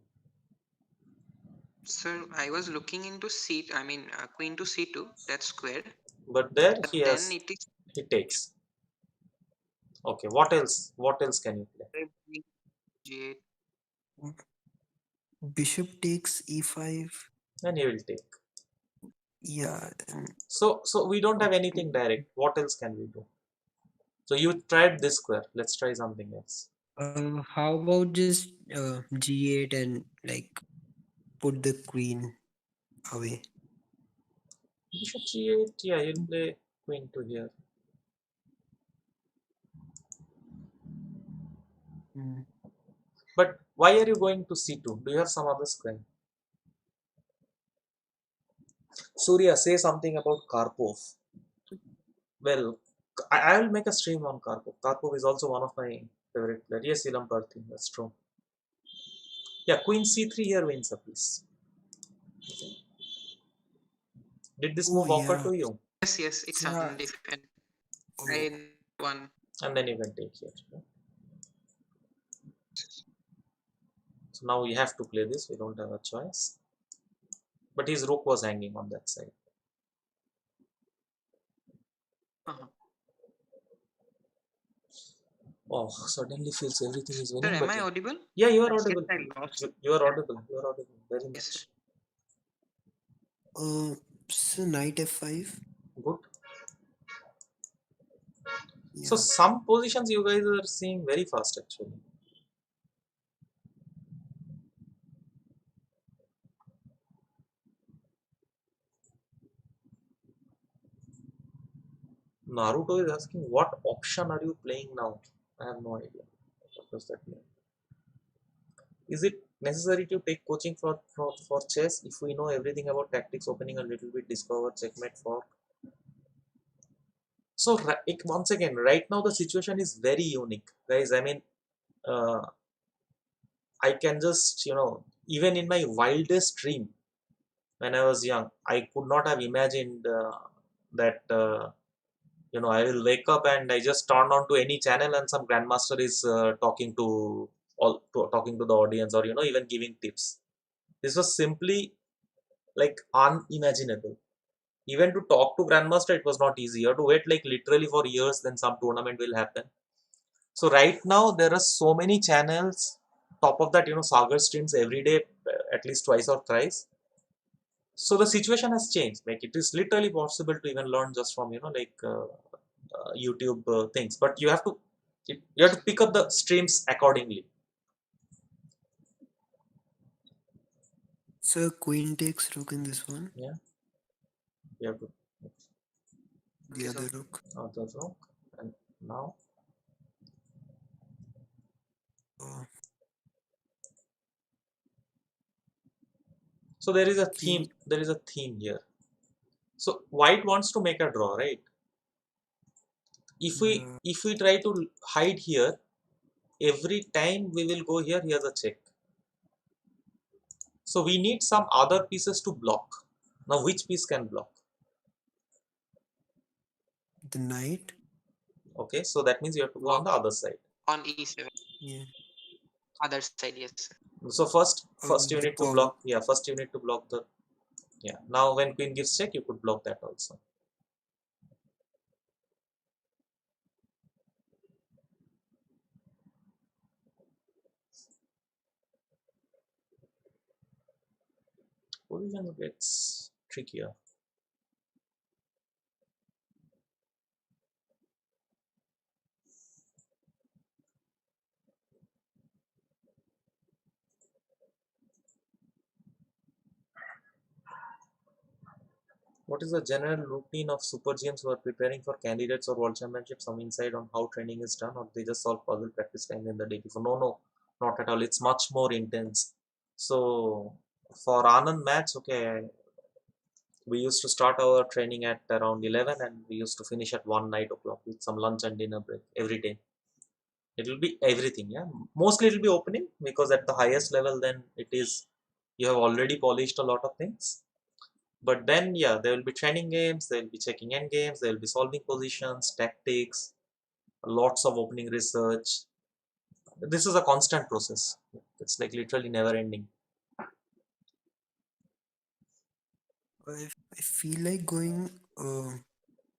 B: So I was looking into C. I mean, queen to C2. That's square.
A: But there
B: But
A: he
B: then
A: has
B: it is
A: he takes. Okay, what else? What else can you play?
B: queen G8.
C: Bishop takes e5.
A: Then he will take.
C: Yeah, and
A: So we don't have anything direct. What else can we do? So you tried this square. Let's try something else.
C: how about just g8 and like put the queen away?
A: Bishop g8. Yeah, you'll play queen to here.
C: Mm.
A: But why are you going to c2? Do you have some other square? Surya, say something about Karpov. Well, I will make a stream on Karpov. Karpov is also one of my favorite players. Yes, Ilam Parthi, that's true. Yeah, Queen C3 here wins a piece. Did this
C: Oh
A: move occur
C: yeah,
A: to you?
B: Yes, yes, it's
C: yeah.
B: undefended.
C: Oh,
B: I one.
A: And then you can take here. So now we have to play this. We don't have a choice. But his rook was hanging on that side.
B: Uh-huh.
A: Oh, suddenly feels everything is
B: Sir,
A: winning.
B: am
A: But
B: I
A: yeah,
B: audible?
A: yeah, you are
B: Yes,
A: audible.
B: I lost.
A: You are audible. You are audible very
B: Yes, sir.
A: much.
C: uh, so knight f5.
A: Good. So
C: Yeah.
A: some positions you guys are seeing very fast actually. Naruto is asking, what option are you playing now? I have no idea. What does that mean? Is it necessary to take coaching for chess if we know everything about tactics, opening a little bit, discover, checkmate, for? So, once again, right now the situation is very unique, guys. I mean, uh, I can just, even in my wildest dream when I was young, I could not have imagined that. I will wake up and I just turn on to any channel and some grandmaster is talking to the audience, or even giving tips. This was simply like unimaginable. Even to talk to grandmaster, it was not easy. You have to wait like literally for years, then some tournament will happen. So right now there are so many channels. Top of that, sagar streams every day, at least twice or thrice. So the situation has changed. Like, it is literally possible to even learn just from YouTube things, but you have to pick up the streams accordingly.
C: So queen takes rook in this one.
A: Yeah, You have to
C: The other rook.
A: other rook, and now
C: Uh,
A: so there is a
C: king.
A: theme. There is a theme here. So white wants to make a draw, right?
C: Yeah.
A: If we try to hide here, every time we will go here. Here's a check. So we need some other pieces to block. Now which piece can block?
C: The knight.
A: Okay, so that means you have to go on the other side.
B: On E7.
C: Yeah.
B: Other side, yes, sir.
A: So first you
C: The
A: need to
C: pawn.
A: block. Yeah, first you need to block the. Yeah. Now when queen gives check, you could block that also. Position gets trickier. What is the general routine of super GMs who are preparing for candidates or world championships? Some insight on how training is done, or they just solve puzzle practice time in the day before? No, no, not at all. It's much more intense. So for Anand match, okay, we used to start our training at around 11 and we used to finish at 1 night o'clock with some lunch and dinner break every day. It will be everything, yeah. Mostly it will be opening because at the highest level, then it is you have already polished a lot of things. But then, yeah, there will be training games, there will be checking end games, there will be solving positions, tactics, lots of opening research. This is a constant process. It's like literally never ending.
C: I feel like going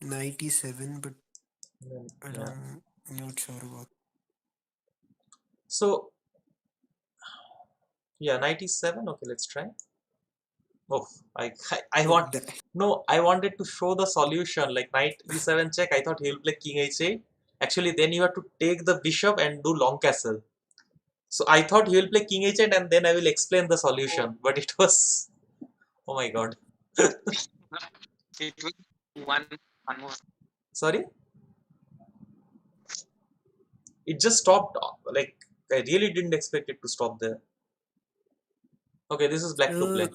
C: 97, but
A: Yeah.
C: I'm not sure about.
A: So, yeah, 97. Okay, let's try. Oh, I
C: Oh,
A: want no. I wanted to show the solution like knight e7 check. I thought he'll play king h8. Actually, then you have to take the bishop and do long castle. So I thought he will play king h8 and then I will explain the
B: Oh,
A: solution. But it was, oh my god.
B: it was one more.
A: Sorry, it just stopped. Like I really didn't expect it to stop there. Okay, this is black to
C: uh,
A: play.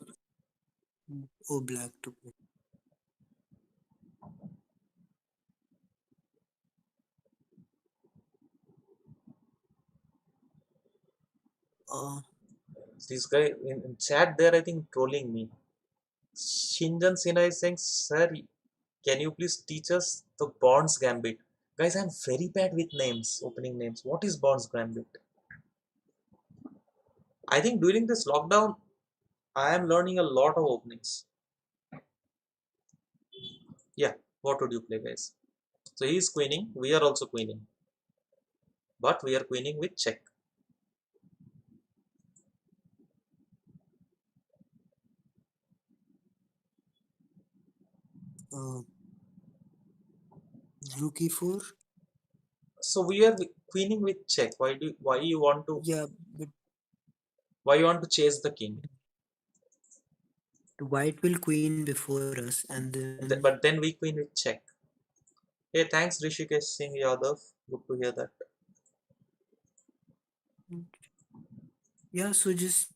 C: oh, black to play. Uh,
A: This guy in chat there, I think trolling me. Shinjan Sinha is saying, "Sir, can you please teach us the Bonds Gambit?" Guys, I'm very bad with names, opening names. What is Bonds Gambit? I think during this lockdown, I am learning a lot of openings. Yeah, what would you play, guys? So he is queening. We are also queening, but we are queening with check.
C: uh, rook e4.
A: So we are queening with check.
C: Yeah, but
A: why you want to chase the king?
C: the white will queen before us, and then
A: But then we queen with check. Hey, thanks Rishikesh Singh Yadav. Good to hear that.
C: yeah. So just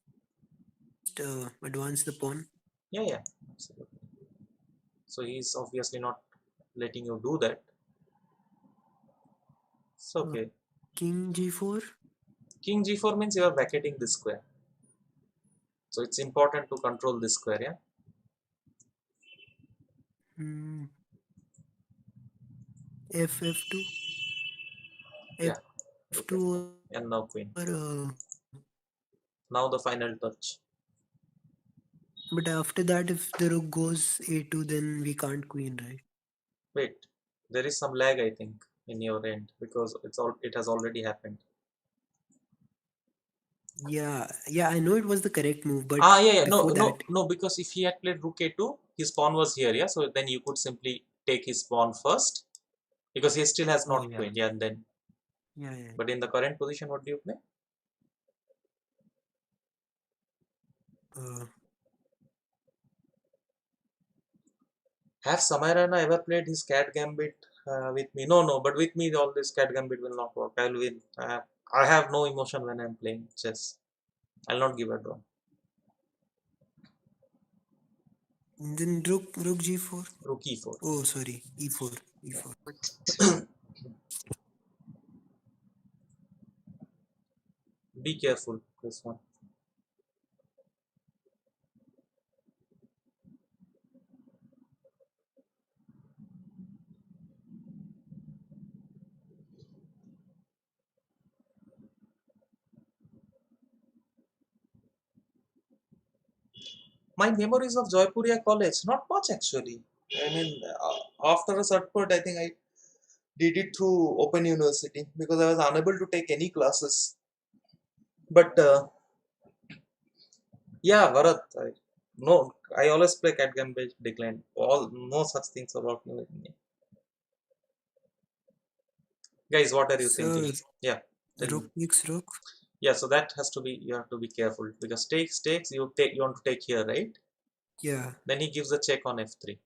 C: advance the pawn.
A: Yeah, yeah, absolutely. So he's obviously not letting you do that. It's
C: Uh,
A: okay.
C: king g4.
A: King g4 means you are vacating this square. So it's important to control this square, yeah?
C: Hmm, f2,
A: Yeah. Okay.
C: f2,
A: And now queen.
C: or
A: Now the final touch.
C: but after that, if the rook goes a2, then we can't queen, right?
A: Wait, there is some lag I think in your end because it has already happened.
C: Yeah, yeah. I know it was the correct move, but
A: Ah, yeah, yeah. No,
C: before
A: no,
C: that,
A: no. Because if he had played rook a2, his pawn was here, yeah. So then you could simply take his pawn first because he still has
C: oh
A: not
C: yeah,
A: queen, yeah. And then,
C: yeah, yeah.
A: but in the current position, what do you play?
C: Uh,
A: Have Samarana ever played his cat gambit with me? No, no, but with me all this cat gambit will not work. I'll win. I have no emotion when I'm playing chess. I'll not give a draw.
C: And then rook g4.
A: Rook e4.
C: Oh, sorry, e4. E4.
A: Be careful this one. My memories of Joypuria College, not much actually. I mean, after a certain point, I think I did it through Open University because I was unable to take any classes. But yeah, Bharat, no, I always play cat gambit decline. All no such things about me with me. Guys, what are you
C: So
A: thinking? Yeah, tell me.
C: rook takes rook.
A: Yeah, so that has to be, you have to be careful because takes you want to take here, right?
C: Yeah.
A: Then he gives a check on f3,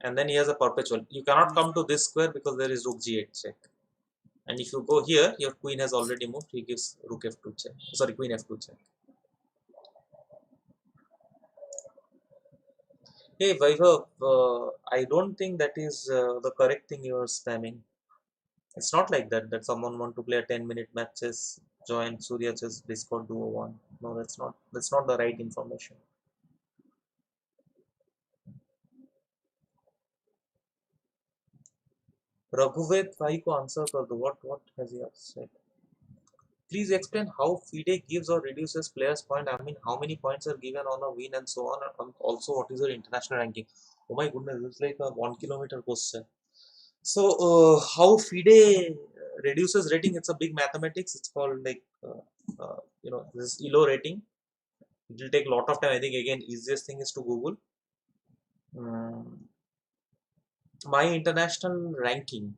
A: and then he has a perpetual. You cannot come to this square because there is rook g8 check. And if you go here, your queen has already moved. He gives rook f2 check. Sorry, queen f2 check. Hey Vaibhav, I don't think that is the correct thing you are spamming. It's not like that. That someone want to play a 10-minute matches, join Surya Chess Discord Duo 1. No, that's not. That's not the right information. रघुवेद भाई को answer कर दो. What has he said? Please explain how FIDE gives or reduces players' point. I mean, how many points are given on a win and so on. And also, what is your international ranking? Oh my goodness, it's like a 1 kilometer question. So, how FIDE reduces rating? It's a big mathematics. It's called like this ELO rating. It will take a lot of time. I think again, easiest thing is to Google. My international ranking.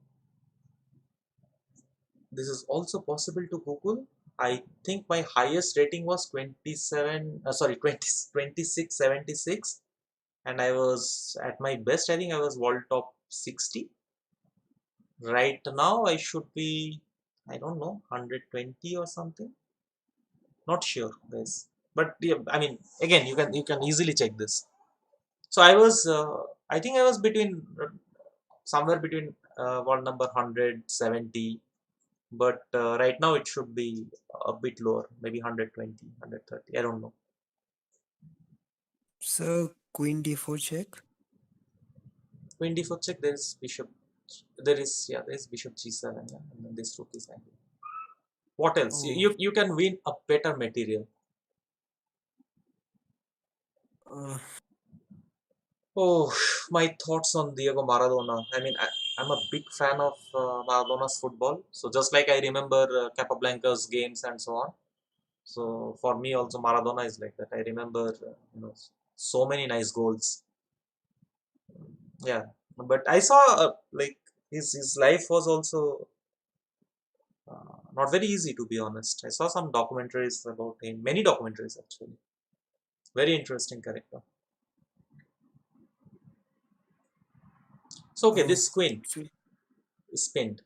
A: This is also possible to Google. I think my highest rating was 27, sorry, 20, 2676, and I was at my best. I think I was world top 60. Right now, I should be, I don't know, 120 or something. Not sure, guys. But yeah, I mean, again, you can easily check this. So I think I was between somewhere between world number 170, but right now it should be a bit lower, maybe 120, 130. I don't know.
C: So queen d4 check.
A: Queen d4 check. There is bishop. There is bishop g7. Yeah, and then this rook is hanging. What else?
C: Oh,
A: You can win a better material.
C: uh,
A: Oh, my thoughts on Diego Maradona. I mean, I'm a big fan of Maradona's football. So just like I remember Capablanca's games and so on. So for me also Maradona is like that. I remember so many nice goals. Yeah, but I saw like his life was also not very easy, to be honest. I saw some documentaries about him, many documentaries actually. Very interesting character. So okay,
C: oh,
A: this queen
C: so-
A: is pinned.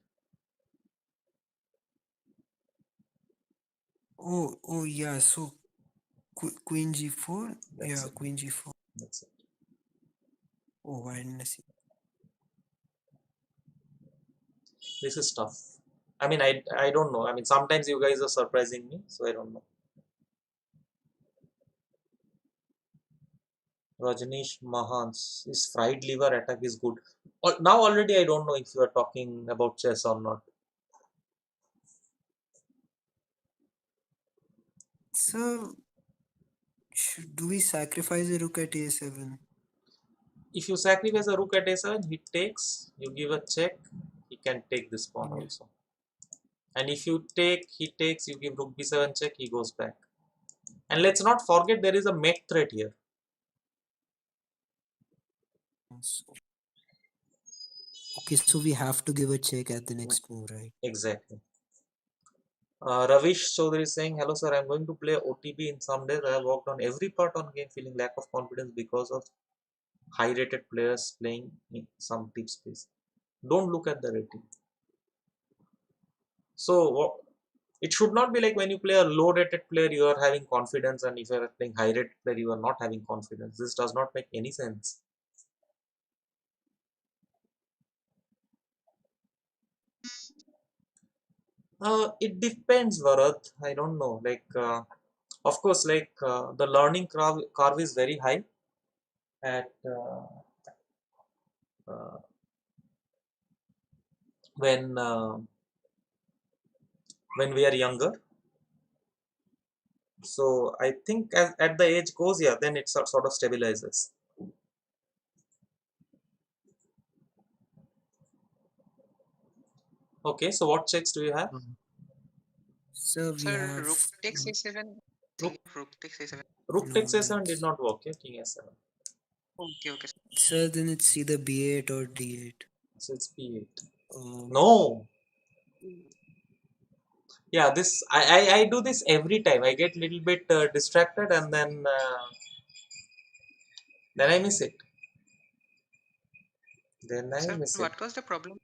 C: oh, yeah. So queen g4.
A: That's
C: Yeah,
A: it.
C: queen g4.
A: That's it.
C: Oh, why didn't I see?
A: This is tough. I mean, I don't know. I mean, sometimes you guys are surprising me, so I don't know. Rajneesh Mahans, his fried liver attack is good. Now already I don't know if you are talking about chess or not.
C: So do we sacrifice a rook at a7?
A: If you sacrifice a rook at a7, he takes, you give a check, he can take this pawn
C: Yeah.
A: also. And if you take, he takes, you give rook b7 check, he goes back. And let's not forget there is a mate threat here.
C: Okay, so we have to give a check at the next move, right?
A: Exactly. Ravish Chaudhary is saying, hello sir, I'm going to play OTB in some days. I have worked on every part on game, feeling lack of confidence because of high rated players playing in some tip space. Don't look at the rating. So it should not be like when you play a low rated player, you are having confidence, and if you are playing high rated player, you are not having confidence. This does not make any sense. It depends, Bharat. I don't know. Like, of course, like the learning curve is very high at uh, when uh, when we are younger. So I think as at the age goes, yeah, then it sort of stabilizes. Okay, so what checks do you have?
C: So we
B: Sir,
C: have
B: rook takes a7.
A: Rook,
B: Rook takes a7.
A: rook
C: no,
A: takes a7 did not work. Yeah, king a7.
B: Okay, okay.
C: so then it's either b8 or d8.
A: So it's b8.
C: Oh,
A: No. Yeah, this I do this every time. I get little bit distracted and then I miss it. Then I
B: Sir,
A: miss it.
B: what was the problem?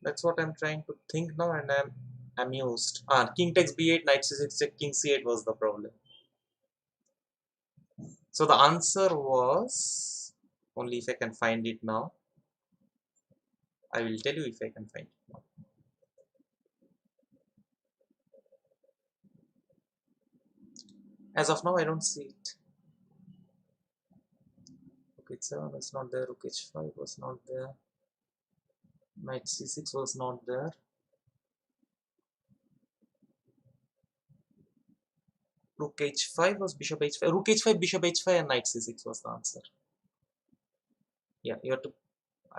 A: That's what I'm trying to think now, and I'm amused. King takes b8, knight c6, check, king c8 was the problem. So the answer was, only if I can find it now. I will tell you if I can find it now. As of now, I don't see it. Rook h7 was not there. Rook h5 was not there. Knight c6 was not there. Rook h5 was bishop h5. Rook h5, bishop h5, and knight c6 was the answer. Yeah, you have to.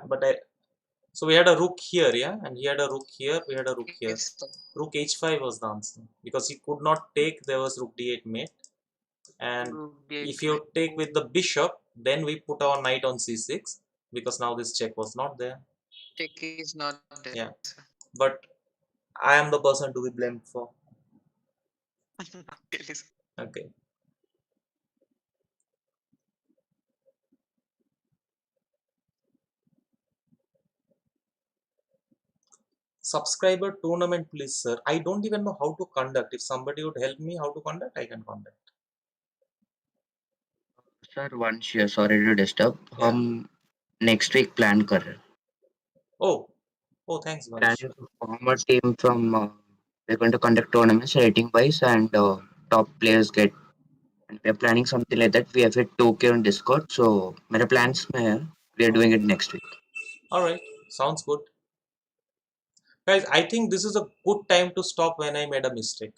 A: But I. So we had a rook here, yeah, and he had a rook here. We had a rook here.
B: Yes, sir.
A: Rook h5 was the answer because he could not take. There was rook d8 mate, and
B: Rook d8
A: if you
B: mate.
A: take with the bishop, then we put our knight on c6 because now this check was not there.
B: Check is not there,
A: Yeah,
B: sir.
A: but I am the person to be blamed for.
B: Really, sir.
A: Okay. Subscriber tournament, please, sir. I don't even know how to conduct. If somebody would help me how to conduct, I can conduct.
D: Sir वंश sorry to disturb
A: Yeah.
D: हम next week plan कर रहे हैं
A: Oh, oh, thanks, Vansh.
D: planning to form a team from we're going to conduct tournaments rating wise and top players get and we're planning something like that we have it 2K on discord so मेरे plans में है we are doing it next week
A: All right, sounds good. Guys, I think this is a good time to stop when I made a mistake.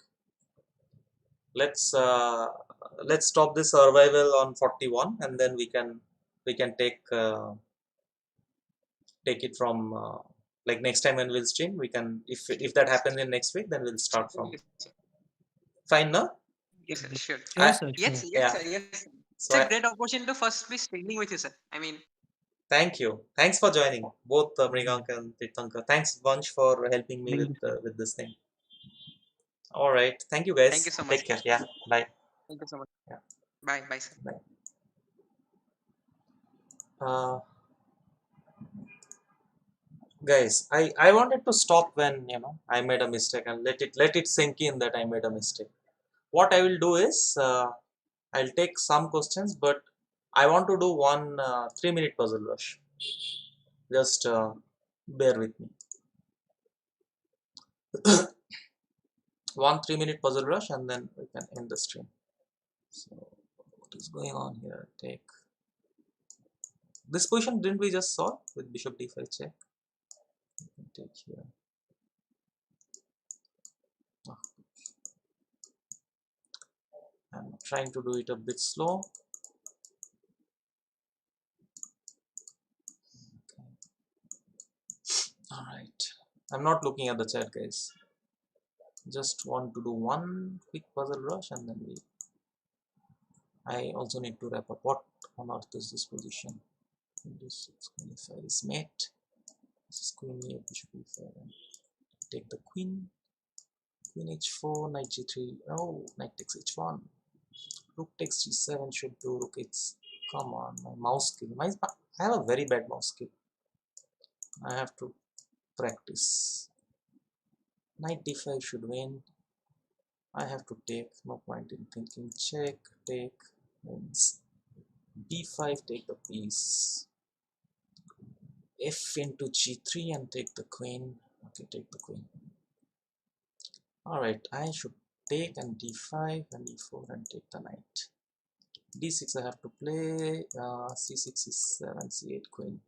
A: Let's uh, let's stop this survival on 41, and then we can take it from like next time when we'll stream. We can if that happens in next week, then we'll start from.
B: Yes, sir.
A: Fine, no?
B: Yes, sir. Sure.
C: sure,
A: I
C: sir,
B: Yes,
C: sure.
B: yes,
A: yeah.
B: sir. Yes, sir.
A: So
B: It's a
A: I
B: great opportunity to first be streaming with you, sir. I mean,
A: thank you. Thanks for joining both Mrigank and Tirthankar. Thanks bunch for helping me
C: Thank you, sir.
A: with this thing. All right. Thank you
B: thank you
A: guys.
B: so much.
A: Take care. Yeah. Bye.
B: Thank you so much.
A: Yeah.
B: Bye, bye, sir.
A: Bye. Uh, guys, I wanted to stop when I made a mistake and let it sink in that I made a mistake. What I will do is I'll take some questions, but I want to do one 3-minute puzzle rush. Just bear with me. One 3-minute puzzle rush, and then we can end the stream. So what is going on here? Take this position. Didn't we just solve with bishop d5 check? Take here. Oh, I'm trying to do it a bit slow. All right. I'm not looking at the chat, guys. Just want to do one quick puzzle rush, and then I also need to wrap up. What on earth is this position? This is mate. This is queen e, bishop e5, and take the queen. Queen h4, knight g3. Oh, knight takes h1. Rook takes g7 should do. Rook h. Come on, my mouse skill. I have a very bad mouse skill. I have to practice. Knight d5 should win. I have to take. No point in thinking. Check. Take. Wins. b5. Take the piece. F into g3 and take the queen. Okay, take the queen. Alright, I should take and d5 and e4 and take the knight. d6 I have to play. c6 c7 c8 queen.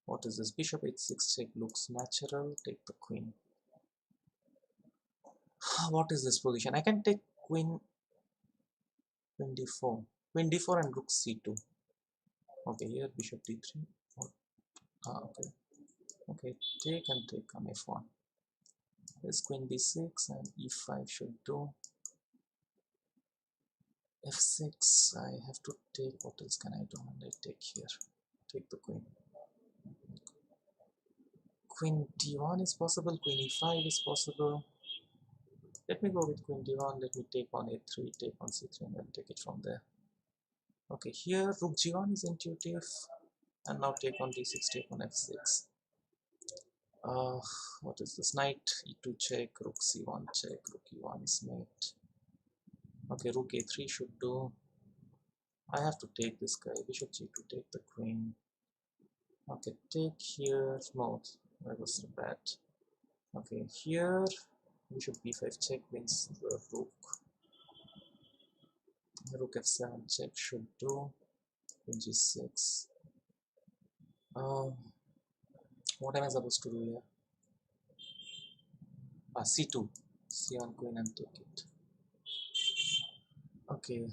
A: What is this? Bishop h6 check looks natural. Take the queen. What is this position? I can take queen d4. Queen d4 and rook c2. Okay, here bishop d3. Okay. Okay, take and take on f1. There's queen b6 and e5 should do. f6 I have to take. What else can I do? And I take here. Take the queen. Queen d1 is possible. Queen e5 is possible. Let me go with queen d1. Let me take on a3, take on c3, and then take it from there. Okay, here rook g1 is intuitive. And now take on d6, take on f6. What is this? Knight e2 check, rook c1 check, rook e1 is mate. Okay, rook a3 should do. I have to take this guy. Bishop g2, take the queen. Okay, take here. No, that was bad. Okay, here bishop b5 check wins the rook. Rook f7 check should do. Queen g6. What am I supposed to do here? c2. c1 queen and take it. Okay.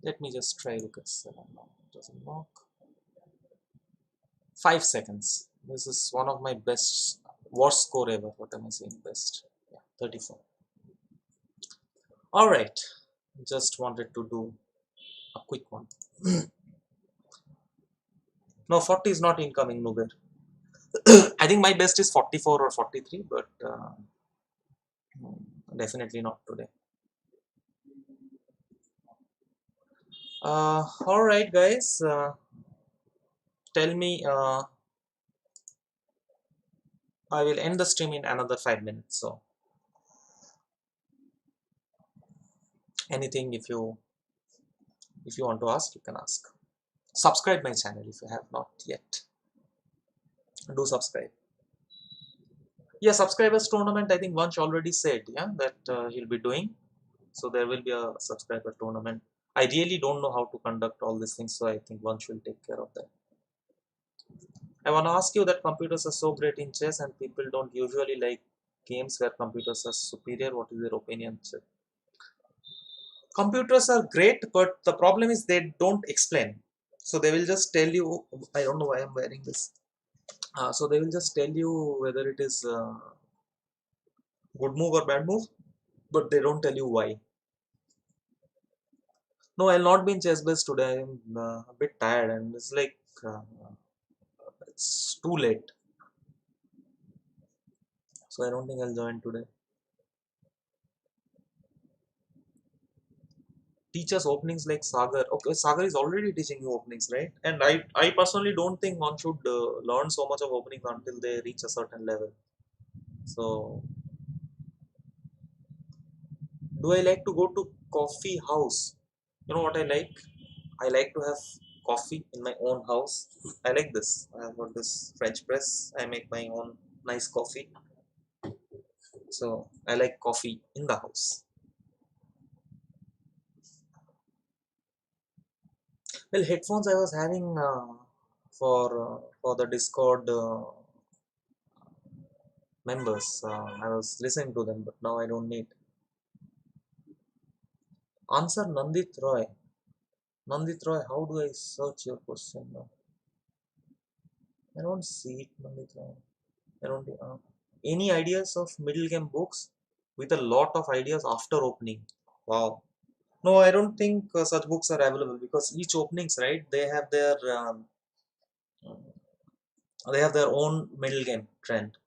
A: Let me just try rook f7. No, it doesn't work. 5 seconds. This is one of my best, worst score ever. What am I saying? Best. Yeah, 34. Alright. Just wanted to do a quick one. No, 40 is not incoming, Nuber. I think my best is 44 or 43, but definitely not today. Alright, guys. Tell me. I will end the stream in another 5 minutes. So, anything if you want to ask, you can ask. Subscribe my channel if you have not yet. Do subscribe. Yeah, subscribers tournament. I think Vansh already said, yeah, that he'll be doing. So there will be a subscriber tournament. I really don't know how to conduct all these things, so I think Vansh will take care of that. I want to ask you that computers are so great in chess and people don't usually like games where computers are superior. What is your opinion? Computers are great, but the problem is they don't explain. So they will just tell you, I don't know why I'm wearing this. So they will just tell you whether it is good move or bad move, but they don't tell you why. No, I'll not be in chess base today. I'm a bit tired and it's like it's too late. So I don't think I'll join today. Teachers openings like Sagar. Okay, Sagar is already teaching you openings, right? And I personally don't think one should learn so much of openings until they reach a certain level. So, do I like to go to coffee house? You know what I like? I like to have coffee in my own house. I like this. I have got this French press. I make my own nice coffee. So I like coffee in the house. Well, headphones I was having for the Discord members. I was listening to them, but now I don't need. Answer Nandit Roy. Nandit Roy, how do I search your question now? I don't see it, Nandit Roy. I don't. Any ideas of middle game books with a lot of ideas after opening? Wow. No, I don't think such books are available because each openings, right? They have their own middle game trend.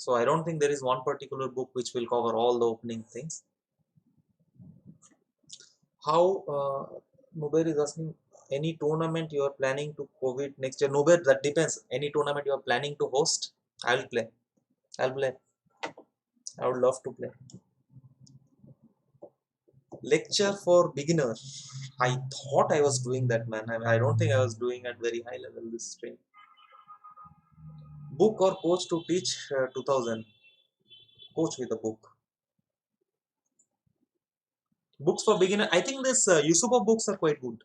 A: So I don't think there is one particular book which will cover all the opening things. How Nuber is asking, any tournament you are planning to COVID next year? Nuber, that depends. Any tournament you are planning to host, I'll play. I'll play. I would love to play. Lecture for beginner. I thought I was doing that, man. I don't think I was doing at very high level this stream. Book or coach to teach 2000. Coach with a book. Books for beginner. I think this Yusufa books are quite good.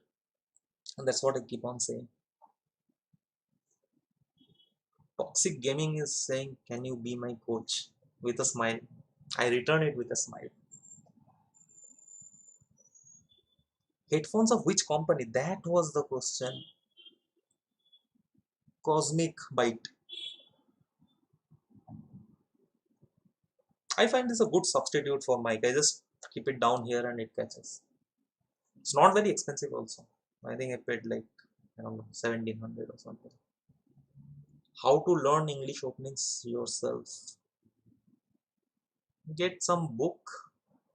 A: And that's what I keep on saying. Toxic Gaming is saying, can you be my coach? With a smile. I return it with a smile. Headphones of which company? That was the question. Cosmic Byte. I find this a good substitute for mic. I just keep it down here and it catches. It's not very expensive also. I think I paid like, I don't know, 1700 or something. How to learn English openings yourself? Get some book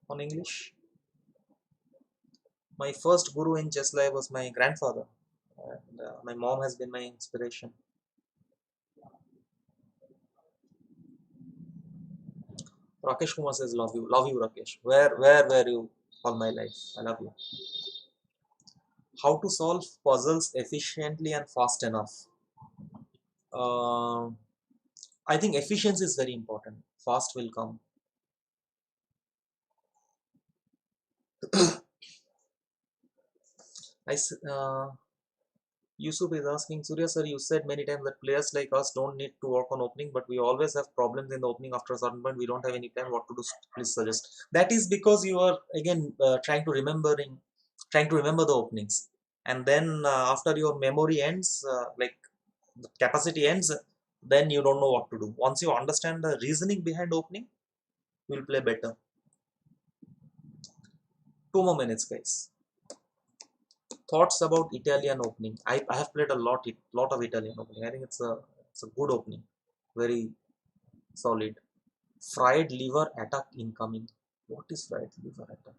A: on English. My first guru in chess life was my grandfather, and my mom has been my inspiration. Rakesh Kumar says, love you Rakesh. Where were you all my life? I love you. How to solve puzzles efficiently and fast enough? Uh, I think efficiency is very important. Fast will come. Yusuf is asking, Surya sir, you said many times that players like us don't need to work on opening, but we always have problems in the opening after a certain point. We don't have any plan. What to do? Please suggest. That is because you are again trying to remember the openings, and then after your memory ends, like the capacity ends, then you don't know what to do. Once you understand the reasoning behind opening, you will play better. 2 more minutes, guys. Thoughts about Italian opening. I have played a lot of Italian opening. I think it's a good opening, very solid. Fried liver attack incoming. What is fried liver attack?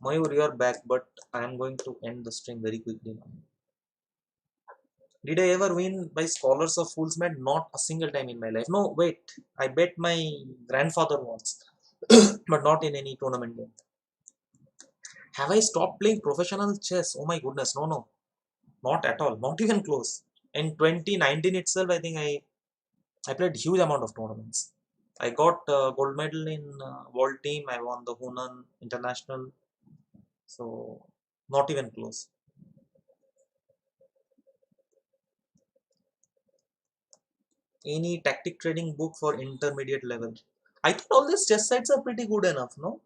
A: Mayur, you are back, but I am going to end the stream very quickly now. Did I ever win by Scholars of Fools Man? Not a single time in my life. No, wait. I bet my grandfather once, but not in any tournament game. Have I stopped playing professional chess? Oh my goodness, no. Not at all, not even close. In 2019 itself, I think I played huge amount of tournaments. I got gold medal in world team. I won the Hunan International. So not even close. Any tactic trading book for intermediate level? I thought all these chess sites are pretty good enough, no?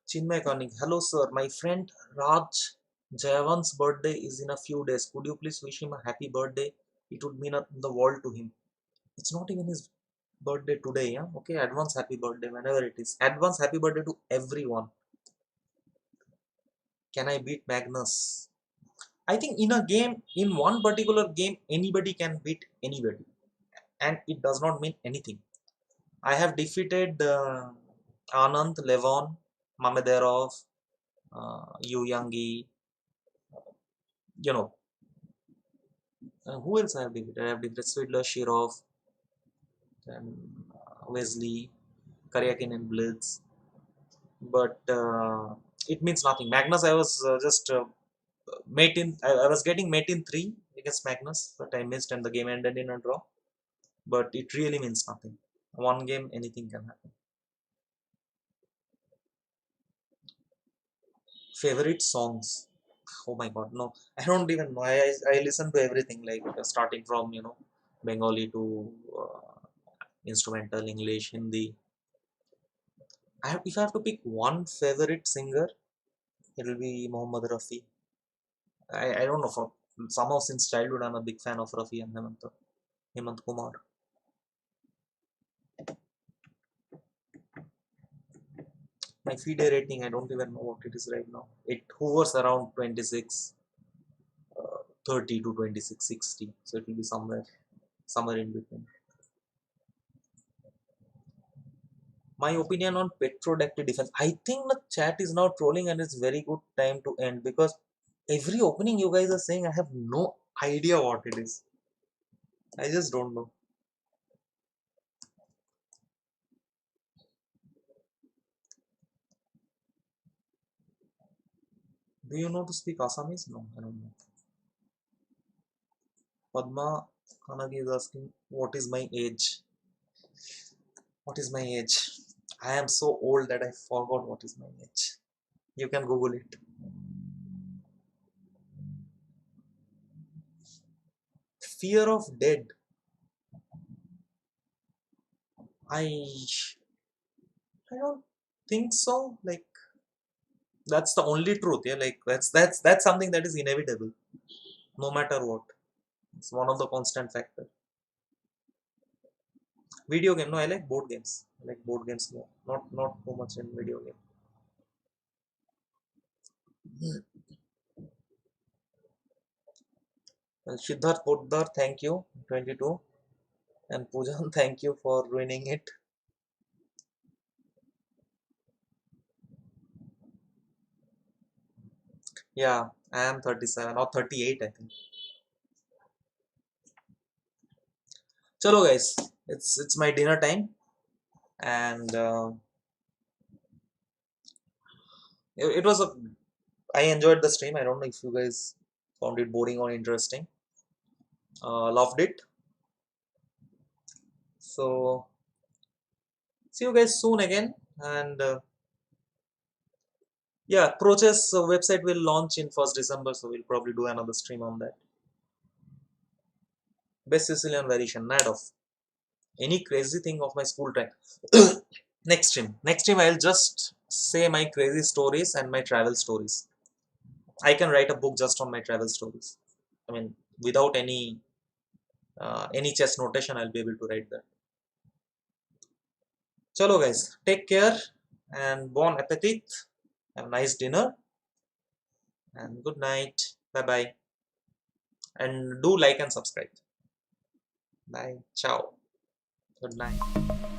A: Chinmay Karnik, hello sir. My friend Raj Jayavan's birthday is in a few days. Could you please wish him a happy birthday? It would mean the world to him. It's not even his birthday today, yeah? Okay, advance happy birthday whenever it is. Advance happy birthday to everyone. Can I beat Magnus? I think in a game, in one particular game, anybody can beat anybody, and it does not mean anything. I have defeated Anand, Levon, Mamederov, Yu Yangi, you know. Who else I have defeated? I have defeated Swidler, Shirov, and Wesley, Karyakin, and Blitz. But it means nothing. Magnus, I was just mate in. I was getting mate in 3 against Magnus, but I missed, and the game ended in a draw. But it really means nothing. One game, anything can happen. Favorite songs? Oh my god, no, I don't even know. I listen to everything, like starting from Bengali to instrumental, English, Hindi. If I have to pick one favorite singer, it will be Mohammad Rafi. I don't know, for somehow since childhood I'm a big fan of Rafi and Hemant Kumar. My FIDE rating, I don't even know what it is right now. It hovers around 26, 30 to 26, 60. So it will be somewhere in between. My opinion on petrodactyl defense. I think the chat is now trolling and it's very good time to end because every opening you guys are saying, I have no idea what it is. I just don't know. Do you know to speak Assamese? No, I don't know. Padma Kanagi is asking, what is my age? What is my age? I am so old that I forgot what is my age. You can Google it. Fear of dead. I don't think so. Like that's the only truth. Yeah, like that's something that is inevitable, no matter what. It's one of the constant factor. Video game. No, I like board games. I like board games more. Not too much in video game. Well, Siddharth Poddar, thank you. 22. And Poojan, thank you for ruining it. Yeah, I am 37 or 38, I think. Chalo guys, it's my dinner time, and it was a. I enjoyed the stream. I don't know if you guys found it boring or interesting. Loved it. So see you guys soon again, and yeah, Prochess website will launch in 1st December, so we'll probably do another stream on that. Best Sicilian variation, Nadoff. Any crazy thing of my school time. Next stream I'll just say my crazy stories and my travel stories. I can write a book just on my travel stories. I mean, without any chess notation, I'll be able to write that. Chalo guys, take care and bon appetit. Have a nice dinner and good night. Bye bye. And do like and subscribe. Bye. Ciao. Good night.